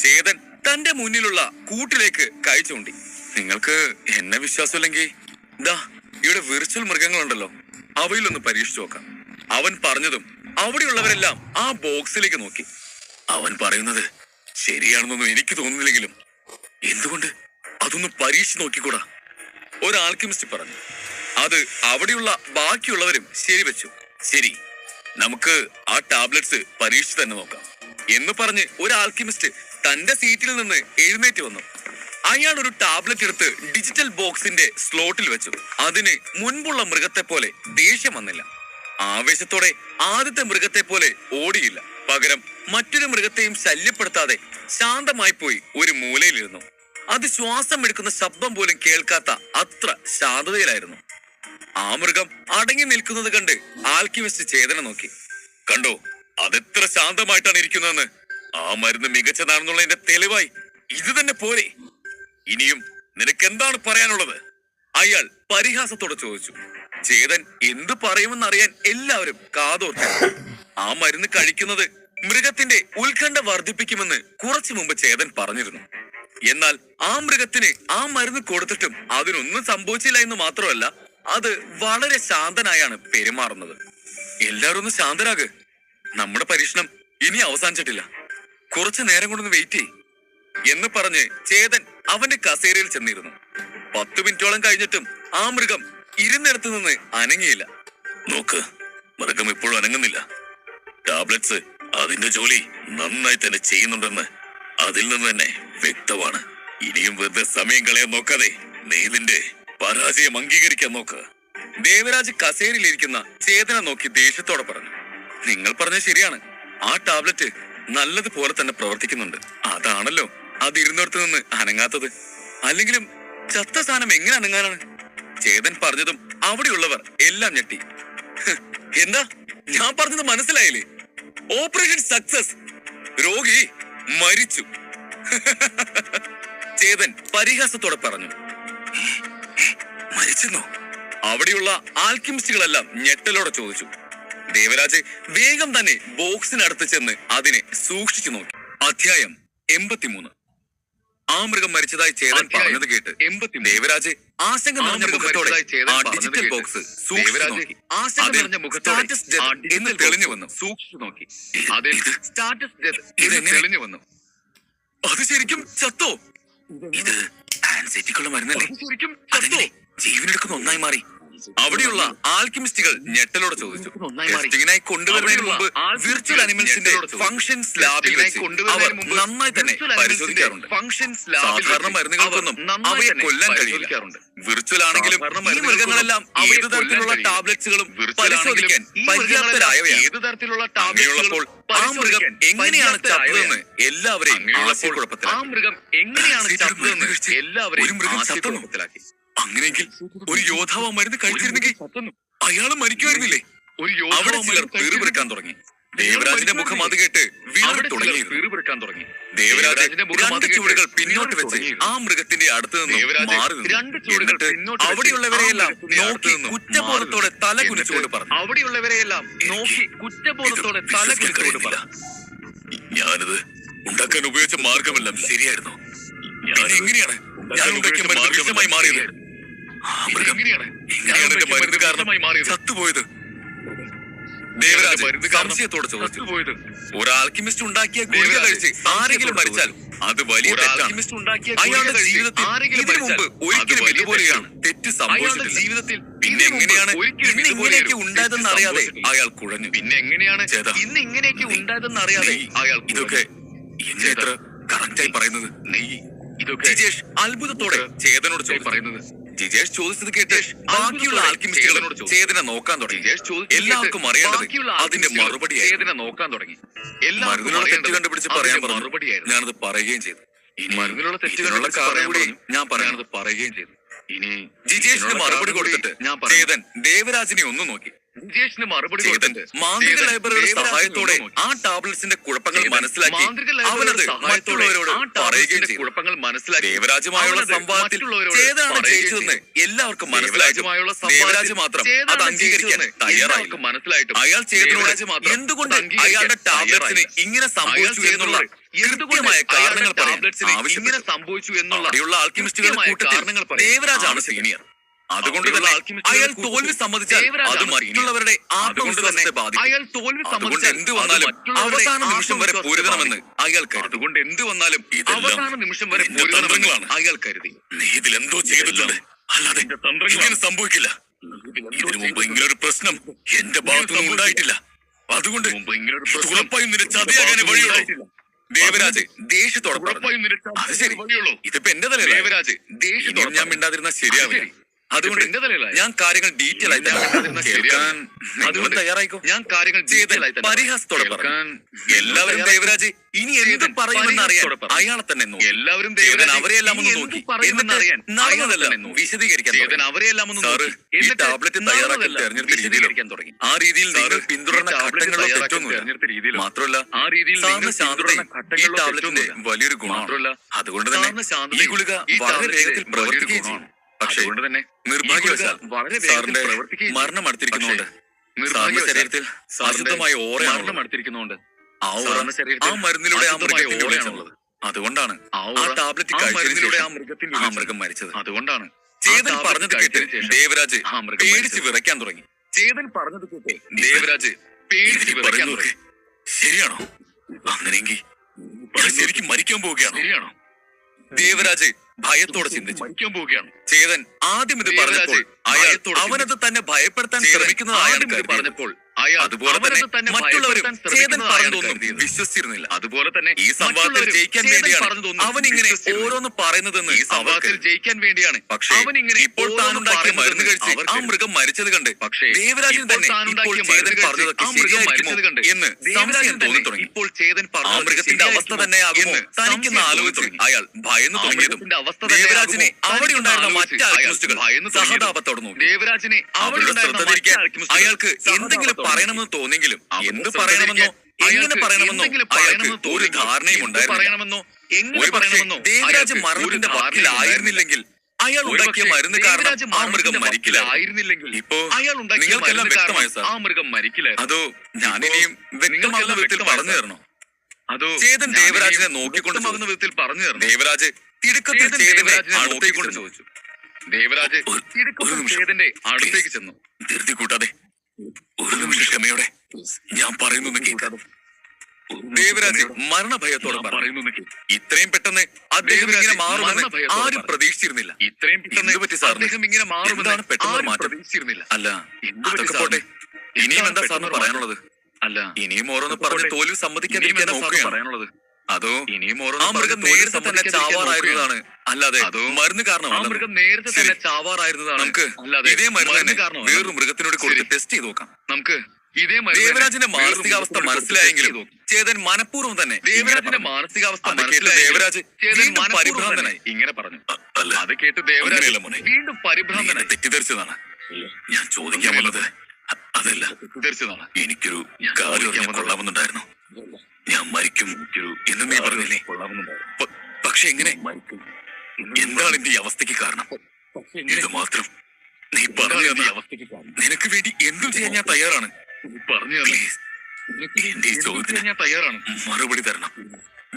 ചേതൻ തന്റെ മുന്നിലുള്ള കൂട്ടിലേക്ക് കൈ ചൂണ്ടി. നിങ്ങൾക്ക് എന്നെ വിശ്വാസമില്ലെങ്കിൽ ദാ ഇവിടെ വിർച്വൽ മൃഗങ്ങളുണ്ടല്ലോ, അവയിലൊന്ന് പരീക്ഷിച്ചു നോക്കാം. അവൻ പറഞ്ഞതും അവിടെയുള്ളവരെല്ലാം ആ ബോക്സിലേക്ക് നോക്കി. അവൻ പറയുന്നത് ശരിയാണെന്നൊന്നും എനിക്ക് തോന്നുന്നില്ലെങ്കിലും എന്തുകൊണ്ട് അതൊന്ന് പരീക്ഷിച്ച് നോക്കിക്കൂടാ? ഒരു ആൽക്കമിസ്റ്റ് പറഞ്ഞു. അത് അവിടെയുള്ള ബാക്കിയുള്ളവരും ശരിവെച്ചു. ശരി, നമുക്ക് ആ ടാബ്ലറ്റ്സ് പരീക്ഷിച്ച് തന്നെ നോക്കാം എന്ന് പറഞ്ഞ് ഒരു ആൽക്കമിസ്റ്റ് തന്റെ സീറ്റിൽ നിന്ന് എഴുന്നേറ്റ് വന്നു. അയാൾ ഒരു ടാബ്ലറ്റ് എടുത്ത് ഡിജിറ്റൽ ബോക്സിന്റെ സ്ലോട്ടിൽ വെച്ചു. അതിന് മുൻപുള്ള മൃഗത്തെ പോലെ ദേഷ്യം വന്നില്ല. ആവേശത്തോടെ ആദ്യത്തെ മൃഗത്തെ പോലെ ഓടിയില്ല. പകരം മറ്റൊരു മൃഗത്തെയും ശല്യപ്പെടുത്താതെ ശാന്തമായി പോയി ഒരു മൂലയിലിരുന്നു. അത് ശ്വാസം എടുക്കുന്ന ശബ്ദം പോലും കേൾക്കാത്ത അത്ര ശാന്തതയിലായിരുന്നു. ആ മൃഗം അടങ്ങി നിൽക്കുന്നത് കണ്ട് ആൽക്കമിസ്റ്റ് ചേതന നോക്കി. കണ്ടോ, അതെത്ര ശാന്തമായിട്ടാണ് ഇരിക്കുന്നതെന്ന്. ആ മരുന്ന് മികച്ചതാണെന്നുള്ളതിന്റെ തെളിവായി ഇത് തന്നെ പോരെ? ഇനിയും നിനക്ക് എന്താണ് പറയാനുള്ളത്? അയാൾ പരിഹാസത്തോടെ ചോദിച്ചു. ചേതൻ എന്തു പറയുമെന്നറിയാൻ എല്ലാവരും കാതോർത്തു. ആ മരുന്ന് കഴിക്കുന്നത് മൃഗത്തിന്റെ ഉത്കണ്ഠ വർദ്ധിപ്പിക്കുമെന്ന് കുറച്ചു മുമ്പ് ചേതൻ പറഞ്ഞിരുന്നു. എന്നാൽ ആ മൃഗത്തിന് ആ മരുന്ന് കൊടുത്തിട്ടും അതിനൊന്നും സംഭവിച്ചില്ല എന്ന് മാത്രമല്ല, അത് വളരെ ശാന്തനായാണ് പെരുമാറുന്നത്. എല്ലാവരും ഒന്ന് ശാന്തരാക്. നമ്മുടെ പരീക്ഷണം ഇനി അവസാനിച്ചിട്ടില്ല. കുറച്ചു നേരം കൊണ്ടൊന്ന് വെയിറ്റ് ചെയ് എന്ന് പറഞ്ഞ് ചേതൻ അവന്റെ കസേരയിൽ ചെന്നിരുന്നു. 10 മിനിറ്റോളം കഴിഞ്ഞിട്ടും ആ മൃഗം ഇരുന്നിടത്തു നിന്ന് അനങ്ങിയില്ല. നോക്ക്, മൃഗം ഇപ്പോഴും അനങ്ങുന്നില്ല. ടാബ്ലറ്റ്സ് അതിന്റെ ജോലി നന്നായി തന്നെ ചെയ്യുന്നുണ്ടെന്ന് അതിൽ നിന്ന് തന്നെ വ്യക്തമാണ്. ഇനിയും വെറുതെ സമയം കളയാൻ നോക്കാതെ നീ നിന്റെ പരാജയം അംഗീകരിക്കാൻ നോക്ക്. ദേവരാജ് കസേരയിലിരിക്കുന്ന ചേതന നോക്കി ദേഷ്യത്തോടെ പറഞ്ഞു. നിങ്ങൾ പറഞ്ഞ ശരിയാണ്. ആ ടാബ്ലറ്റ് നല്ലതുപോലെ തന്നെ പ്രവർത്തിക്കുന്നുണ്ട്. അതാണല്ലോ അത് ഇരുന്നിടത്ത് നിന്ന് അനങ്ങാത്തത്. അല്ലെങ്കിലും ചത്ത സ്ഥാനം എങ്ങനെ അനങ്ങാനാണ്? ചേതൻ പറഞ്ഞതും അവിടെയുള്ളവർ എല്ലാം ഞെട്ടി. എന്താ ഞാൻ പറഞ്ഞത് മനസ്സിലായില്ലേ? ഓപ്പറേഷൻ സക്സസ്, രോഗി മരിച്ചു. ചേതൻ പരിഹാസത്തോടെ പറഞ്ഞു. മരിച്ചെന്നോ? അവിടെയുള്ള ആൽക്കമിസ്റ്റുകളെല്ലാം ഞെട്ടലോടെ ചോദിച്ചു. ദേവരാജ് വേഗം തന്നെ ബോക്സിനടുത്ത് ചെന്ന് അതിനെ സൂക്ഷിച്ചു നോക്കി. അധ്യായം 83. ആ മൃഗം മരിച്ചതായി ചേതൻ പറഞ്ഞത് കേട്ട് ദേവരാജ് ആശങ്ക നിറഞ്ഞ മുഖത്തോടെ ആ ഡിജിറ്റൽ ബോക്സ് സൂക്ഷിച്ചു നോക്കി. എന്ന് തെളിഞ്ഞു വന്നു. സൂക്ഷിച്ചു നോക്കി. തെളിഞ്ഞു വന്നു. അത് ശരിക്കും ചത്തോ? ഇത് ആൻസൈറ്റിക്കുള്ള മരുന്നല്ലേ? അതെങ്ങനെ ജീവനെടുക്കുന്ന ഒന്നായി മാറി? അവിടെയുള്ള ആൽക്കമിസ്റ്റുകൾ ഞെട്ടലോടെ ചോദിച്ചു. ടെസ്റ്റിങ്ങിനായി കൊണ്ടുവരുന്നതിന് മുമ്പ് വിർച്വൽ അനിമൽസിന്റെ ഫംഗ്ഷൻസ് ലാബിൽ വെച്ച് അവർ നന്നായി തന്നെ പരിശോധിക്കാറുണ്ട്. സാധാരണ മരുന്നുകൾക്കൊന്നും അവയെ കൊല്ലാൻ കഴിയില്ല. വിർച്വൽ ആണെങ്കിലും ഈ മൃഗങ്ങളെല്ലാം ഏത് തരത്തിലുള്ള ടാബ്ലറ്റ്സുകളും പരിശോധിക്കാൻ പര്യാപ്തരായവയാണ്. അങ്ങനെയുള്ളപ്പോൾ ആ മൃഗം എങ്ങനെയാണ് ചത്തതെന്ന് എല്ലാവരെയും ആശയക്കുഴപ്പത്തിലാക്കി. അങ്ങനെയെങ്കിൽ ഒരു യോദ്ധാവ് മരുന്ന് കഴിച്ചിരുന്നെങ്കിൽ അയാൾ മരിക്കുമായിരുന്നില്ലേ? അവിടെ ചിലർ തെറിവിറക്കാൻ തുടങ്ങി. ദേവരാജിന്റെ മുഖം അത് കേട്ട് വീണ്ടും തുടങ്ങി. ദേവരാജിന്റെ രണ്ട് ചുവടുകൾ പിന്നോട്ട് വെച്ച് ആ മൃഗത്തിന്റെ അടുത്ത് നിന്ന് മാറി നിന്നു. അവിടെയുള്ളവരെയെല്ലാം നോക്കി കുറ്റബോധത്തോടെ തല കുനിച്ചുകൊണ്ട് പറഞ്ഞു. ഞാനത് ഉണ്ടാക്കാൻ ഉപയോഗിച്ച മാർഗമെല്ലാം ശരിയായിരുന്നു. എങ്ങനെയാണ് ഞാൻ ഉണ്ടാക്കിയ മരുന്ന് വിഷമായി മാറിയത്? എങ്ങനെയാണ് എന്റെ മരുന്ന് കാരണം ചത്തുപോയത്? ദേവരാജ് സംശയത്തോടെ ചോദിച്ചു. ഒരു ആൽക്കിമിസ്റ്റ് ഉണ്ടാക്കിയ ഗുളിക കഴിച്ച് ആരെങ്കിലും മരിച്ചാൽ അത് വലിയ തെറ്റാണ്. അയാളുടെ ജീവിതത്തിൽ ഇതിനു മുമ്പ് ഒരിക്കലും ഇതുപോലെയാണ് തെറ്റ് സംഭവിച്ചിട്ടില്ല. പിന്നെ എങ്ങനെയാണ് ഇന്ന് ഇങ്ങനെയൊക്കെ ഉണ്ടായതെന്ന് അറിയാതെ അയാൾ കുഴഞ്ഞു. ഇതൊക്കെ എത്ര കറക്റ്റായി പറയുന്നത്? ജിജേഷ് അത്ഭുതത്തോടെ ചേതനോട് പറയുന്നത്. ജിജേഷ് ചോദിച്ചത് കേട്ട് ബാക്കിയുള്ള ആൽക്കിമിസ്റ്റുകളോട് ചേതന നോക്കാൻ തുടങ്ങി. എല്ലാവർക്കും അറിയേണ്ടത് അതിന്റെ മറുപടി മരുന്നിനുള്ള തെറ്റ് കണ്ടുപിടിച്ച് പറയാൻ പറഞ്ഞു. ഞാനത് പറയുകയും ചെയ്തു. മരുന്നിലുള്ള തെറ്റുകളുള്ള കാരണം കൂടി ഞാൻ പറയുകയും ചെയ്തു. ഇനി ജിജേഷിന് മറുപടി കൊടുത്തിട്ട് ചേതൻ ദേവരാജിനെ ഒന്ന് നോക്കി. മാന്ത്രിക ലൈബ്രറിയുടെ സഹായത്തോടെ ആ ടാബ്ലറ്റ്സിന്റെ കുഴപ്പങ്ങൾ മനസ്സിലാക്കി അവനത് മറ്റുള്ളവരോട് പറയുകയും ചെയ്തു. ദേവരാജുമായുള്ള സംവാദത്തിൽ ചേതനാണ് ജയിച്ചതെന്ന് എല്ലാവർക്കും മനസ്സിലായിട്ടുമായുള്ള ദേവരാജ് മാത്രം അത് അംഗീകരിക്കാൻ തയ്യാറായി. അയാൾ ചേതനോട് എന്തുകൊണ്ട് അയാളുടെ ടാബ്ലറ്റ്സിന് ഇങ്ങനെ സംഭവിച്ചു എന്നുള്ള കൃത്യമായ കാരണങ്ങൾ അവിടെയുള്ള ആൽക്കിമിസ്റ്റുകളുടെ കൂട്ടത്തിൽ ദേവരാജാണ് സീനിയർ. അതുകൊണ്ട് തന്നെ അയാൾ തോൽവി സമ്മതിച്ചാൽ അത് മറ്റുള്ളവരുടെ ആത്മവിശ്വാസത്തെ ബാധിക്കും. അതുകൊണ്ട് എന്ത് വന്നാലും അവസാന നിമിഷം വരെ പൂരണമെന്ന് അയാൾ അതുകൊണ്ട് എന്ത് വന്നാലും അവസാന നിമിഷം വരെ തന്ത്രങ്ങളാണ് അയാൾ കരുതി. നീ ഇതിലെന്തോ ചെയ്തിട്ടുണ്ട്, അല്ലാതെ ഇങ്ങനെ സംഭവിക്കില്ല. ഇതിനു മുമ്പ് ഇങ്ങനൊരു പ്രശ്നം എന്റെ ഭാഗത്തുനിന്ന് ഉണ്ടായിട്ടില്ല. അതുകൊണ്ട് ഉറപ്പായും നിന്റെ ചതിയാകാനേ വഴിയുള്ളൂ. ദേവരാജ് ദേഷ്യത്തോടെ പറഞ്ഞു. അത് ശരി, ഇതിപ്പോ എന്റെ തലയിൽ ദേവരാജ് ദേഷ്യത്തോടെ ഞാൻ മിണ്ടാതിരുന്ന ശരിയാവില്ല. അതുകൊണ്ട് ഞാൻ കാര്യങ്ങൾ ഡീറ്റെയിൽ ആയി കേൾക്കാൻ തയ്യാറായിക്കോ. ഞാൻ കാര്യങ്ങൾ പരിഹാസത്തോടെ പറയാൻ എല്ലാവരും ദേവരാജ് ഇനി എന്ത് പറയുമെന്ന് അറിയാൻ അയാളെ തന്നെ എല്ലാവരും ദേവരാജ് അവരെയെല്ലാം ഒന്ന് നോക്കി എന്നറിയാൻ നടന്നതെല്ലാം വിശദീകരിക്കാൻ അവരെയെല്ലാം ഒന്ന് നോക്കി. ഈ ടാബ്ലറ്റ് തയ്യാറാക്കാൻ തെരഞ്ഞെടുത്ത രീതിയിലിരിക്കാൻ തുടങ്ങി. ആ രീതിയിൽ നിങ്ങൾ പിന്തുടർന്ന ഘട്ടങ്ങളിലോ തെറ്റൊന്നുമില്ല. മാത്രമല്ല ആ രീതിയിൽ ഈ ടാബ്ലറ്റിന്റെ വലിയൊരു ഗുണം. അതുകൊണ്ട് തന്നെ ഈ ഗുളിക വളരെ വേഗത്തിൽ പ്രവർത്തിക്കുകയും ചെയ്യും. പക്ഷേ നിർഭാഗ്യവശാൽ സാറിന്റെ മരണം അടുത്തിരിക്കുന്നുണ്ട്. സാറിന്റെ ശരീരത്തിൽ അശുദ്ധമായ ഓറയാണ് അടുത്തിരിക്കുന്നുണ്ട്. ആ മരുന്നിലൂടെ ആ മൃഗത്തിന്റെ ഓറയാണുള്ളത്. അതുകൊണ്ടാണ് ആ ടാബ്ലറ്റ് കഴിച്ചതിലൂടെ ആ മൃഗം മരിച്ചത്. അതുകൊണ്ടാണ് ചേതൻ പറഞ്ഞത് കേട്ട് ദേവരാജ് പേടിച്ച് വിറയ്ക്കാൻ തുടങ്ങി. ചേതൻ പറഞ്ഞത് കേട്ട് ദേവരാജ് പേടിച്ച് വിറയ്ക്കാൻ തുടങ്ങി. ശരിയാണോ? അങ്ങനെയെങ്കിൽ ഞാൻ ശരിക്കും മരിക്കാൻ പോവുകയാണ്. ശരിയാണോ? ദേവരാജ് ഭയത്തോടെ ചിന്തിച്ചു. മരിക്കാൻ പോവുകയാണ്. ചേതൻ ആദ്യം ഇത് പറഞ്ഞപ്പോൾ അയാൾ അവനത് തന്നെ ഭയപ്പെടുത്താൻ ശ്രമിക്കുന്നതായാണ് പറഞ്ഞപ്പോൾ അതുപോലെ തന്നെ മറ്റുള്ളവരും ചേതൻ പറഞ്ഞതൊന്നും വിശ്വസിച്ചിരുന്നില്ല. അതുപോലെ തന്നെ ഈ സംവാദത്തിൽ ജയിക്കാൻ വേണ്ടിയാണ് അവൻ ഇങ്ങനെ ഓരോന്ന് പറയുന്നതെന്ന് ഈ സംവാദത്തിൽ ജയിക്കാൻ വേണ്ടിയാണ്. പക്ഷേ അവൻ ഇങ്ങനെ ഇപ്പോൾ താനുണ്ടാക്കിയ മരുന്ന് കഴിച്ച് ആ മൃഗം മരിച്ചത് കണ്ട് പക്ഷേ ദേവരാജിന് തന്നെ ഇപ്പോൾ ചേതൻ പറഞ്ഞതൊക്കെ ശരിയായിരിക്കുമോ എന്ന് സംശയം തോന്നി തുടങ്ങി. ഇപ്പോൾ ചേതൻ പറഞ്ഞ മൃഗത്തിന്റെ അവസ്ഥ തന്നെയാകുമോ തനിക്കെന്ന് ആലോചിച്ച് അയാൾ ഭയന്നു തുടങ്ങിയതും ദേവരാജിനെ അവിടെ ഉണ്ടായിരുന്ന മറ്റ് ആൽക്കിമിസ്റ്റുകൾ സഹതാപത്തോടെ നോക്കി. ദേവരാജിനെ അവിടെ ശ്രദ്ധ അയാൾക്ക് എന്തെങ്കിലും പറയണമെന്ന് തോന്നിയെങ്കിലും എന്ത് പറയണമെന്നോ എങ്ങനെ പറയണമെന്നോ അയാൾക്ക് ഒരു ധാരണയും ഉണ്ടായിരുന്നില്ല. ദേവരാജ് മരണത്തിന്റെ വക്കിലായിരുന്നില്ലെങ്കിൽ അയാൾ ഉണ്ടാക്കിയ മരുന്ന് കാരണം ആ മൃഗം മരിക്കില്ലായിരുന്നില്ലെങ്കിൽ ഇപ്പോ നിങ്ങൾക്കെല്ലാം വ്യക്തമായ സാർ, ആ മൃഗം മരിക്കില്ലായിരുന്നു. അതോ ഞാനിനിയും വ്യക്തമാകുന്ന വിധത്തിൽ പറഞ്ഞു തരണോ? അതോ ചേതൻ ദേവരാജിനെ നോക്കിക്കൊണ്ടുമാകുന്ന വിധത്തിൽ പറഞ്ഞു തരണം. ദേവരാജ് തിടുക്കത്തിൽ ചേതനെ അടുത്തേക്കൊണ്ട് ചോദിച്ചു. ദേവരാജ് ചേതന്റെ അടുത്തേക്ക് ചെന്നു. ധൃതി കൂട്ടാതെ ഒരു നിമിഷം ക്ഷമയോടെ ഞാൻ പറയുന്നു കേൾക്കാം. ദേവരാജ് മരണഭയത്തോടെ പറയുന്നു. ഇത്രയും പെട്ടെന്ന് അദ്ദേഹം ഇങ്ങനെ മാറുമെന്ന് ആരും പ്രതീക്ഷിച്ചിരുന്നില്ല. ഇത്രയും പെട്ടെന്ന് അദ്ദേഹം ഇങ്ങനെ മാറുമെന്നാണ് പെട്ടെന്ന് മാറ്റം പ്രതീക്ഷിച്ചിരുന്നില്ല. അല്ല അതൊക്കെ പോട്ടെ, ഇനിയും എന്താ സാറിന് പറയാനുള്ളത്? അല്ല ഇനിയും ഓരോന്ന് പറഞ്ഞ് തോൽവി സമ്മതിക്കാതിരിക്കാൻ പറയാനുള്ളത്? അതോ ഇനിയും ഓരോ മൃഗം നേരത്തെ തന്നെ ചാവാറായിരുന്നതാണ്, അല്ലാതെ മരുന്ന് കാരണം മൃഗം നേരത്തെ തന്നെ ചാവാറായിരുന്നതാണ്. നമുക്ക് ഇതേ മരുന്ന് തന്നെ വേറൊരു മൃഗത്തിനോട് കൊടുത്ത് ടെസ്റ്റ് ചെയ്ത് നോക്കാം. നമുക്ക് ഇതേ ദേവരാജിന്റെ മാനസികാവസ്ഥ മനസ്സിലായെങ്കിലും ചേതൻ മനഃപൂർവ്വം തന്നെ ദേവരാജിന്റെ മാനസികാവസ്ഥ ദേവരാജ് പരിഭ്രാന്തനായി ഇങ്ങനെ പറഞ്ഞു. അത് കേട്ട് ദേവരാജ് വീണ്ടും പരിഭ്രാന്തനായി തെറ്റിദ്ധരിച്ചതാണ്. ഞാൻ ചോദിക്കാൻ വന്നത് അത് അതല്ല, എനിക്കൊരു കാര്യം അറിയാൻ കൊള്ളാമെന്നുണ്ടായിരുന്നു. ഞാൻ മരിക്കും എന്ന് നീ പറഞ്ഞില്ലേ? പക്ഷെ എങ്ങനെ? എന്താണ് എന്റെ ഈ അവസ്ഥയ്ക്ക് കാരണം? ഇത് മാത്രം നീ പറഞ്ഞു തന്ന അവസ്ഥയ്ക്ക് നിനക്ക് വേണ്ടി എന്തും ചെയ്യാൻ ഞാൻ തയ്യാറാണ്. പ്ലീസ്, എന്റെ ഈ ചോദ്യത്തിന് ഞാൻ തയ്യാറാണ്. മറുപടി തരണം.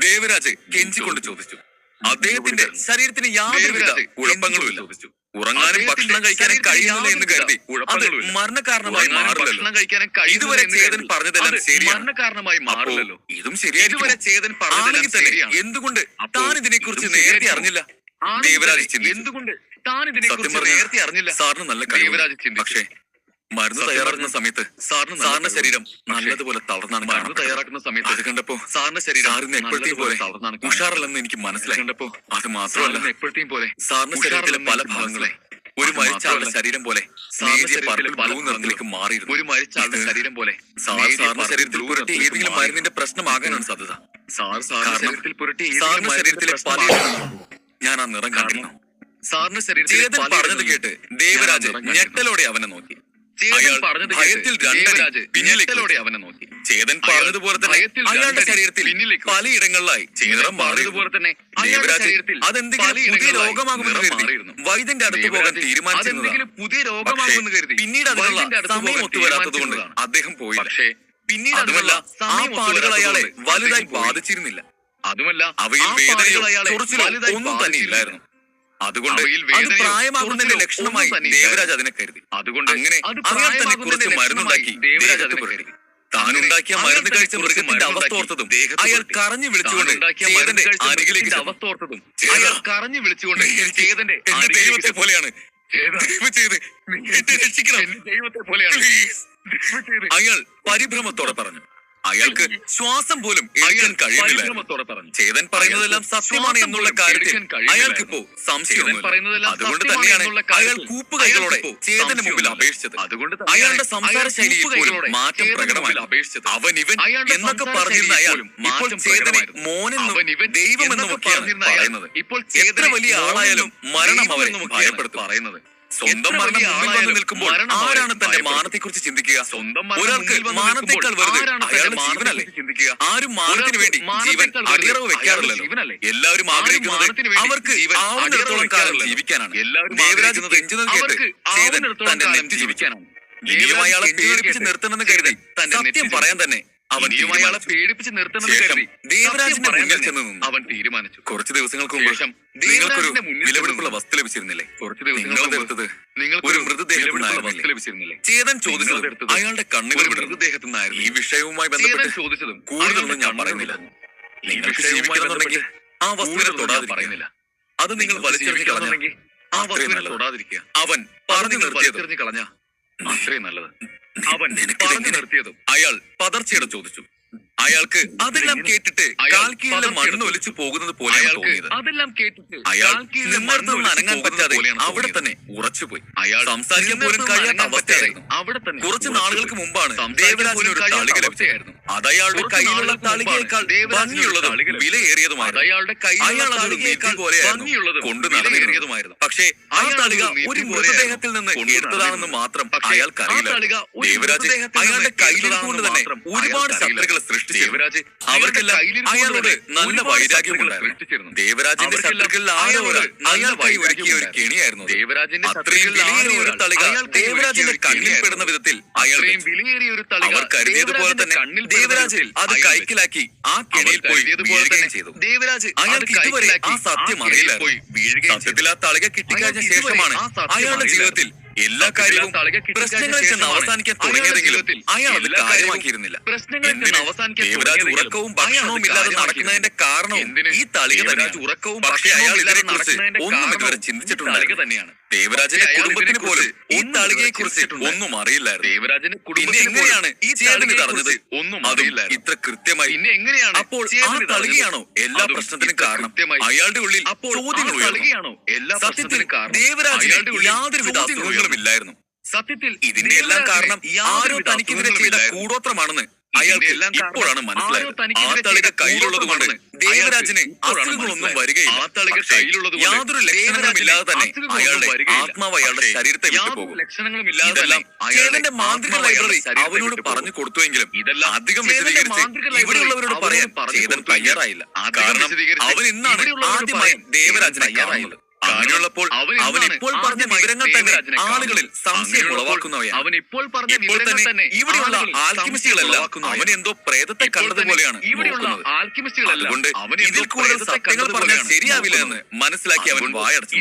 ദേവരാജ് കെഞ്ചിക്കൊണ്ട് ചോദിച്ചു. അദ്ദേഹത്തിന്റെ ശരീരത്തിന് യാതൊരുവിധ കുഴപ്പങ്ങളുമില്ല. ഉറങ്ങാനും ഭക്ഷണം കഴിക്കാനും കഴിയുന്നില്ല എന്ന് കരുതി അത് മരണകാരണമായി മാറില്ലല്ലോ. ഇതുവരെ ചേതൻ പറഞ്ഞതെല്ലാം ശരിയാണ്. ഇതും ശരിയായി. ഇതുവരെ ചേതൻ പറഞ്ഞതെല്ലാം ശരിയാണ്. എന്തുകൊണ്ട് താൻ ഇതിനെ കുറിച്ച് നേരത്തെ അറിഞ്ഞില്ല? ദേവരാജ് എന്തുകൊണ്ട് താൻ ഇതിനെ കുറിച്ച് നേരത്തെ അറിഞ്ഞില്ല? സാറിന് നല്ല കഴിവ്. പക്ഷേ മരുന്ന് തയ്യാറാക്കുന്ന സമയത്ത് സാറിന്റെ ശരീരം നല്ലതുപോലെ തളർന്നാണ്. മരുന്ന് തയ്യാറാക്കുന്ന സമയത്ത് അത് കണ്ടപ്പോ സാറിന്റെ ശരീരം സാറിന് എപ്പോഴത്തെയും പോലെ ഉഷാറല്ലെന്ന് എനിക്ക് മനസ്സിലായി. കണ്ടപ്പോ അത് മാത്രമല്ല, എപ്പോഴത്തെയും പോലെ സാറിന്റെ ശരീരത്തിലെ പല ഭാഗങ്ങളെ ഒരു മരിച്ച ആളുടെ ശരീരം പോലെ നിറത്തിലേക്ക് മാറിയിരുന്നു. ഒരു മരിച്ച ആളുടെ ശരീരം പോലെ സാറിന്റെ ശരീരത്തിൽ പുരട്ടി ഏതെങ്കിലും മരുന്നിന്റെ പ്രശ്നമാകാനാണ് സാധ്യത. സാറിന്റെ ശരീരത്തിലെ പല ഞാൻ ആ നിറം കണ്ടിരുന്നു. സാറിന്റെ ശരീരത്തിൽ പറഞ്ഞത് കേട്ട് ദേവരാജ് ഞെട്ടലോടെ അവനെ നോക്കി. ഭയത്തിൽ രണ്ടരാജ് പിന്നിലേക്കലോടെ അവനെ നോക്കി. ചേതൻ പറഞ്ഞതുപോലെ തന്നെ അയാളുടെ ശരീരത്തിൽ പലയിടങ്ങളിലായി നിറം മാറിയതുപോലെ തന്നെ ദേവരാജ് അതെന്തെങ്കിലും പുതിയ രോഗമാകുമെന്ന് കരുതി വൈദ്യന്റെ അടുത്ത് പോകാൻ തീരുമാനിച്ചിരുന്നതാണ്. പിന്നീട് അതിനുള്ള സമയം ഒത്തുവരാത്തത് കൊണ്ട് അദ്ദേഹം പോയി. പക്ഷേ പിന്നീട് അതുമല്ല, ആ പാടുകൾ അയാളെ വലുതായി ബാധിച്ചിരുന്നില്ല. അതുമല്ല, അവയിൽ വേദനയോ ചൊറിച്ചിലോ ഒന്നും തന്നെ ഇല്ലായിരുന്നു. അതുകൊണ്ട് അത് പ്രായമാകുന്നതിന്റെ ലക്ഷണമായി ദേവരാജ് അതിനെ കരുതി. അതുകൊണ്ട് അങ്ങനെ അയാൾ തന്നെ കുറച്ച് മരുന്നുണ്ടാക്കി ദേവരാജ് പുരട്ടി. താനുണ്ടാക്കിയ മരുന്ന് കഴിച്ച മൃഗത്തിന്റെ അവസ്ഥ ഓർത്തതും അയാൾ കരഞ്ഞു വിളിച്ചുകൊണ്ട് ചേതന്റെ അരികിലേക്ക് അയാൾ കരഞ്ഞു വിളിച്ചുകൊണ്ട് ചേതന്റെ എന്റെ ദൈവത്തെ പോലെയാണ്, ദൈവത്തെ പോലെയാണ് അയാൾ പരിഭ്രമത്തോടെ പറഞ്ഞു. അയാൾക്ക് ശ്വാസം പോലും എടുക്കാൻ കഴിയുന്നില്ല. ചേതൻ പറയുന്നതെല്ലാം സത്യമാണ് എന്നുള്ള കാര്യത്തിൽ അയാൾക്കിപ്പോ സംശയമൊന്നുമില്ല. അതുകൊണ്ട് തന്നെയാണ് അയാൾ കൂപ്പുകൈകളോടെ ചേതന്റെ മുമ്പിൽ അപേക്ഷിച്ചത്. അയാളുടെ സംസാര ശൈലിയിൽ പോലും മാറ്റം പ്രകടമായി. അവൻ ഇവൻ എന്നൊക്കെ പറഞ്ഞിരുന്ന അയാൾ ഇപ്പോൾ ചേതനെ മോനെന്നും ദൈവമെന്നുമൊക്കെയാണ് പറയുന്നത്. ഇപ്പോൾ എത്ര വലിയ ആളായാലും മരണം അവരെ ഭയപ്പെടുത്തും. പറയുന്നത് സ്വന്തം മരണം മുമ്പിൽ വന്ന് നിൽക്കുമ്പോൾ ആരാണ് തന്റെ മാനത്തെ കുറിച്ച് ചിന്തിക്കുക? ഒരാൾക്ക് മാനത്തേക്കാൾ വെറുതെ അയാളുടെ ജീവനല്ലേ ചിന്തിക്കുക? ആരും മാനത്തിന് വേണ്ടി ജീവൻ അടിയറവ് വെക്കാറില്ലല്ലോ. എല്ലാവരും ആഗ്രഹിക്കുന്നത് അവർക്ക് ആവുന്നിടത്തോളം കാലം ജീവിക്കാനാണ്. ദേവരാജ് കെഞ്ചുന്നത് കേട്ട് ചേതൻ തന്റെ നെറ്റ് ജീവിക്കാനാണ്. ഇനിയും അയാളെ പേടിപ്പിച്ച് നിർത്തണമെന്ന് കരുതി സത്യം പറയാൻ തന്നെ അവൻ അയാളെ പേടിപ്പിച്ച് നിർത്തണമെന്ന് കരുതി ദേവരാജിന്റെ മുന്നിൽ ചെന്ന് നിന്നു. അവൻ തീരുമാനിച്ചു. കുറച്ച് ദിവസങ്ങൾക്ക് മുമ്പ് നിങ്ങൾക്കൊരു വിലപിടിപ്പുള്ള വസ്തു ലഭിച്ചിരുന്നില്ലേ? കുറച്ച് ദിവസങ്ങളെടുത്തത് ഒരു മൃതദേഹത്തിൽ ലഭിച്ചിരുന്നില്ലേ? ചേതൻ ചോദിച്ചത് അയാളുടെ കണ്ണുകൾ മൃതദേഹത്തിൽ നിന്നായിരുന്നു. ഈ വിഷയവുമായി ബന്ധപ്പെട്ട് ചോദിച്ചതും കൂടുതലൊന്നും ഞാൻ പറയുന്നില്ല. നിങ്ങൾക്ക് ജീവിക്കണമെന്നുണ്ടെങ്കിൽ ആ വസ്തുവിനെ തൊടാതെ പറയുന്നില്ല. അത് നിങ്ങൾ വലിച്ചെറിഞ്ഞിട്ടുണ്ടെങ്കിൽ ആ വസ്തുവിനെ തൊടാതിരിക്കുക. അവൻ പറഞ്ഞു നിർത്തിയത് കളഞ്ഞ അത്രയും നല്ലത്. അവൻ പറഞ്ഞു നിർത്തിയതും അയാൾ പതർച്ചയോടെ ചോദിച്ചു. അയാൾക്ക് അതെല്ലാം കേട്ടിട്ട് കാൽ കീഴിലെ മണ്ണ് ഒലിച്ചു പോകുന്നത് പോലെയാണ് തോന്നിയത്. അതെല്ലാം കേട്ടിട്ട് അയാൾ നിന്നിടത്തുനിന്ന് അനങ്ങാൻ പറ്റാതെ അവിടെ തന്നെ ഉറച്ചുപോയി. അയാൾ സംസാരിക്കാൻ പോലും കഴിയാത്ത അവസ്ഥയായിരുന്നു. അവിടെ തന്നെ കുറച്ച് നാളുകൾക്ക് മുമ്പാണ് ദേവരാജിന് ഒരു തളിക ലഭിച്ചായിരുന്നു. അത് അയാളുടെ കയ്യിലുള്ള തളികയേക്കാൾ ഭംഗിയുള്ളതും വിലയേറിയതുമായിരുന്നു. അയാൾ തളികയേക്കാൾ ഭംഗിയുള്ളതും കൊണ്ട് നടന്നേറിയതുമായിരുന്നു. പക്ഷേ ആ തളിക ഒരു മൃതദേഹത്തിൽ നിന്ന് എടുത്തതാണെന്ന് മാത്രം അയാൾക്കറിയില്ല. ദേവരാജ് അയാളുടെ കയ്യിലിരുന്നുകൊണ്ട് തന്നെ ഒരുപാട് ശത്രുക്കളെ സൃഷ്ടിച്ചു. അവർക്കെല്ലാം അയാളോട് നല്ല വൈരാഗ്യമുണ്ടായിരുന്നു. ദേവരാജിന്റെ ശത്രുക്കളിൽ ആരോ ഒരാൾ അയാൾക്കായി ഒരുക്കിയ ഒരു കെണിയായിരുന്നു. അത്രയും വിലയേറിയ ഒരു തളിക ദേവരാജിന്റെ കണ്ണിൽ പെടുന്ന വിധത്തിൽ അയാൾ അവർ കരുതിയതുപോലെ തന്നെ ദേവരാജ് അത് കൈക്കലാക്കി ആ കെണിയിൽ പോയി വീഴുകയും ചെയ്തു. ദേവരാജ് അയാൾക്ക് ഇതുവരെ ആ സത്യം അറിയില്ലായിരുന്നു. സത്യത്തിൽ ആ തളിക കിട്ടിക്കഴിഞ്ഞ ശേഷമാണ് അയാളുടെ ജീവിതത്തിൽ എല്ലാ കാര്യവും പ്രശ്നങ്ങളിൽ ചെന്ന് അവസാനിക്കാൻ തുടങ്ങിയതെങ്കിലും അയാൾ അത് കാര്യമാക്കിയിരുന്നില്ല. ദേവരാജ് ഉറക്കവും ഭക്ഷണവും ഇല്ലാതെ നടക്കുന്നതിന്റെ കാരണം ഈ തളിക തന്നെയാണ്. പക്ഷേ അയാൾ ഇതിനെ കുറിച്ച് ഒന്നും ഇതുവരെ ചിന്തിച്ചിട്ടുണ്ടായിരുന്നു. ദേവരാജിന്റെ കുടുംബത്തിന് പോലും ഈ തളികയെ കുറിച്ച് ഒന്നും അറിയില്ലായിരുന്നു. പിന്നെ എങ്ങനെയാണ് ഈ ചേതൻ ഇതറിഞ്ഞത്? ഒന്നും അറിയില്ല ഇത്ര കൃത്യമായി. അപ്പോൾ ആ തളികയാണോ എല്ലാ പ്രശ്നത്തിനും കാരണം? അയാളുടെ ഉള്ളിൽ ചോദ്യങ്ങൾ ഉയർന്നു. സത്യത്തിൽ ദേവരാജിന് യാതൊരുവിധ അസുഖങ്ങളും ഇല്ലായിരുന്നു. സത്യത്തിൽ ഇതിന്റെ എല്ലാം കാരണം ആരോ തനിക്കെതിരെ ചെയ്ത കൂടോത്രമാണെന്ന് അയാൾക്ക് ഇപ്പോഴാണ് മനസ്സിലായത് ആ തളിക കയ്യിലുള്ളത് കൊണ്ട് ദേവരാജന് അസുഖങ്ങളൊന്നും വരികയില്ല. പക്ഷേ യാതൊരു ലക്ഷണങ്ങളുമില്ലാതെ തന്നെ അയാളുടെ ആത്മാവ് അയാളുടെ ശരീരത്തെ വിട്ടുപോകും. ഇതെല്ലാം ചേതന്റെ മാന്ത്രിക ലൈബ്രറി അവനോട് പറഞ്ഞു കൊടുത്തുവെങ്കിലും അധികം വിശദീകരിച്ച് ഇവിടെയുള്ളവരോട് പറയാൻ ചേതൻ തയ്യാറായില്ല. കാരണം അവൻ ഇന്നാണ് ആദ്യമായി ദേവരാജനെ കാണുന്നത്. അങ്ങനെയുള്ളപ്പോൾ അവൻ ഇപ്പോൾ പറഞ്ഞ വിവരങ്ങൾ തന്നെ ആളുകളിൽ സംശയം ഉളവാക്കുന്നവയാണ്. ഇപ്പോൾ തന്നെ ഇവിടെയുള്ള ആൽക്കിമിസ്റ്റുകളെല്ലാം അവൻ എന്തോ പ്രേതത്തെ കണ്ടതുപോലെയാണ് നോക്കുന്നത്. അതുകൊണ്ട് ഇതിൽ കൂടുതൽ സത്യങ്ങൾ പറഞ്ഞാൽ ശരിയാവില്ല എന്ന് മനസ്സിലാക്കി അവൻ വായടച്ചു.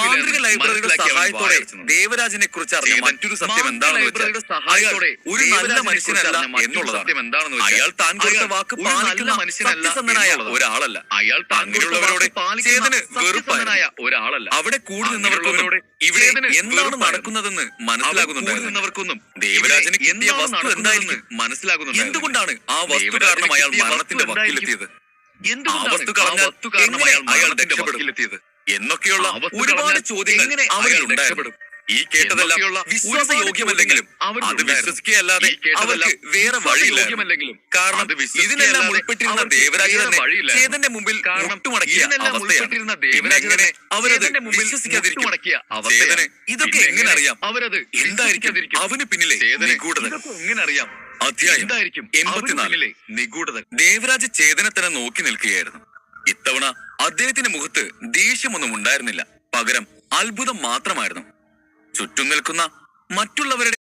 മാന്ത്രിക ലൈബ്രറിയുടെ സഹായത്തോടെ ദേവരാജനെ കുറിച്ച് അറിഞ്ഞ മറ്റൊരു സത്യം എന്താണെന്ന് വെച്ചാൽ അയാൾ ഒരു നല്ല മനുഷ്യനല്ല എന്നുള്ളതാണ്. അയാൾ താൻ കൊടുത്ത വാക്ക് പാലിക്കുന്ന സത്യസന്ധനായ ഒരാളല്ല. അങ്ങനെയുള്ളവരോട് ചേതന് വെറുപ്പായ ഒരാളല്ല. അവിടെ കൂടി നിന്നവർക്കൊന്നും ഇവിടെ എന്താണ് നടക്കുന്നതെന്ന് മനസ്സിലാകുന്നുണ്ടായിരുന്നവർക്കൊന്നും ദേവരാജന് കിട്ടിയ വസ്തു എന്തായിരിക്കും മനസ്സിലാകുന്നുണ്ട്. എന്തുകൊണ്ടാണ് ആ വസ്തു കാരണം അയാൾ മരണത്തിന്റെ വക്കിലെത്തിയത്? ആ വസ്തു കളഞ്ഞാൽ എങ്ങനെ അയാൾ രക്ഷപ്പെടുത്തിയത് എന്നൊക്കെയുള്ള ഒരുപാട് ചോദ്യങ്ങൾ അവരിലുണ്ടായിരുന്നു. ഈ കേട്ടതെല്ലാം വിശ്വാസയോഗ്യമല്ലെങ്കിലും അത് വിശ്വസിക്കുകയല്ലാതെ അവർക്ക് വേറെ വഴിയില്ലായിരുന്നെങ്കിലും. കാരണം ഇതിനെല്ലാം ഉൾപ്പെട്ടിരുന്ന ദേവരാജ് തന്നെ ചേതന്റെ മുമ്പിൽ മുട്ടുമടക്കിയ അവസ്ഥയാണ്. പിന്നെ അവരത് വിശ്വസിക്കാതിരിക്കും. ചേതന് ഇതൊക്കെ എങ്ങനെ അറിയാം? എന്തായിരിക്കും അവന് പിന്നിലെ നിഗൂഢത? എങ്ങനെ അറിയാം? അധ്യായം 84. നിഗൂഢത. ദേവരാജ് ചേതനെ തന്നെ നോക്കി നിൽക്കുകയായിരുന്നു. ഇത്തവണ അദ്ദേഹത്തിന്റെ മുഖത്ത് ദേഷ്യമൊന്നും ഉണ്ടായിരുന്നില്ല. പകരം അത്ഭുതം മാത്രമായിരുന്നു. ചുറ്റും നിൽക്കുന്ന മറ്റുള്ളവരുടെ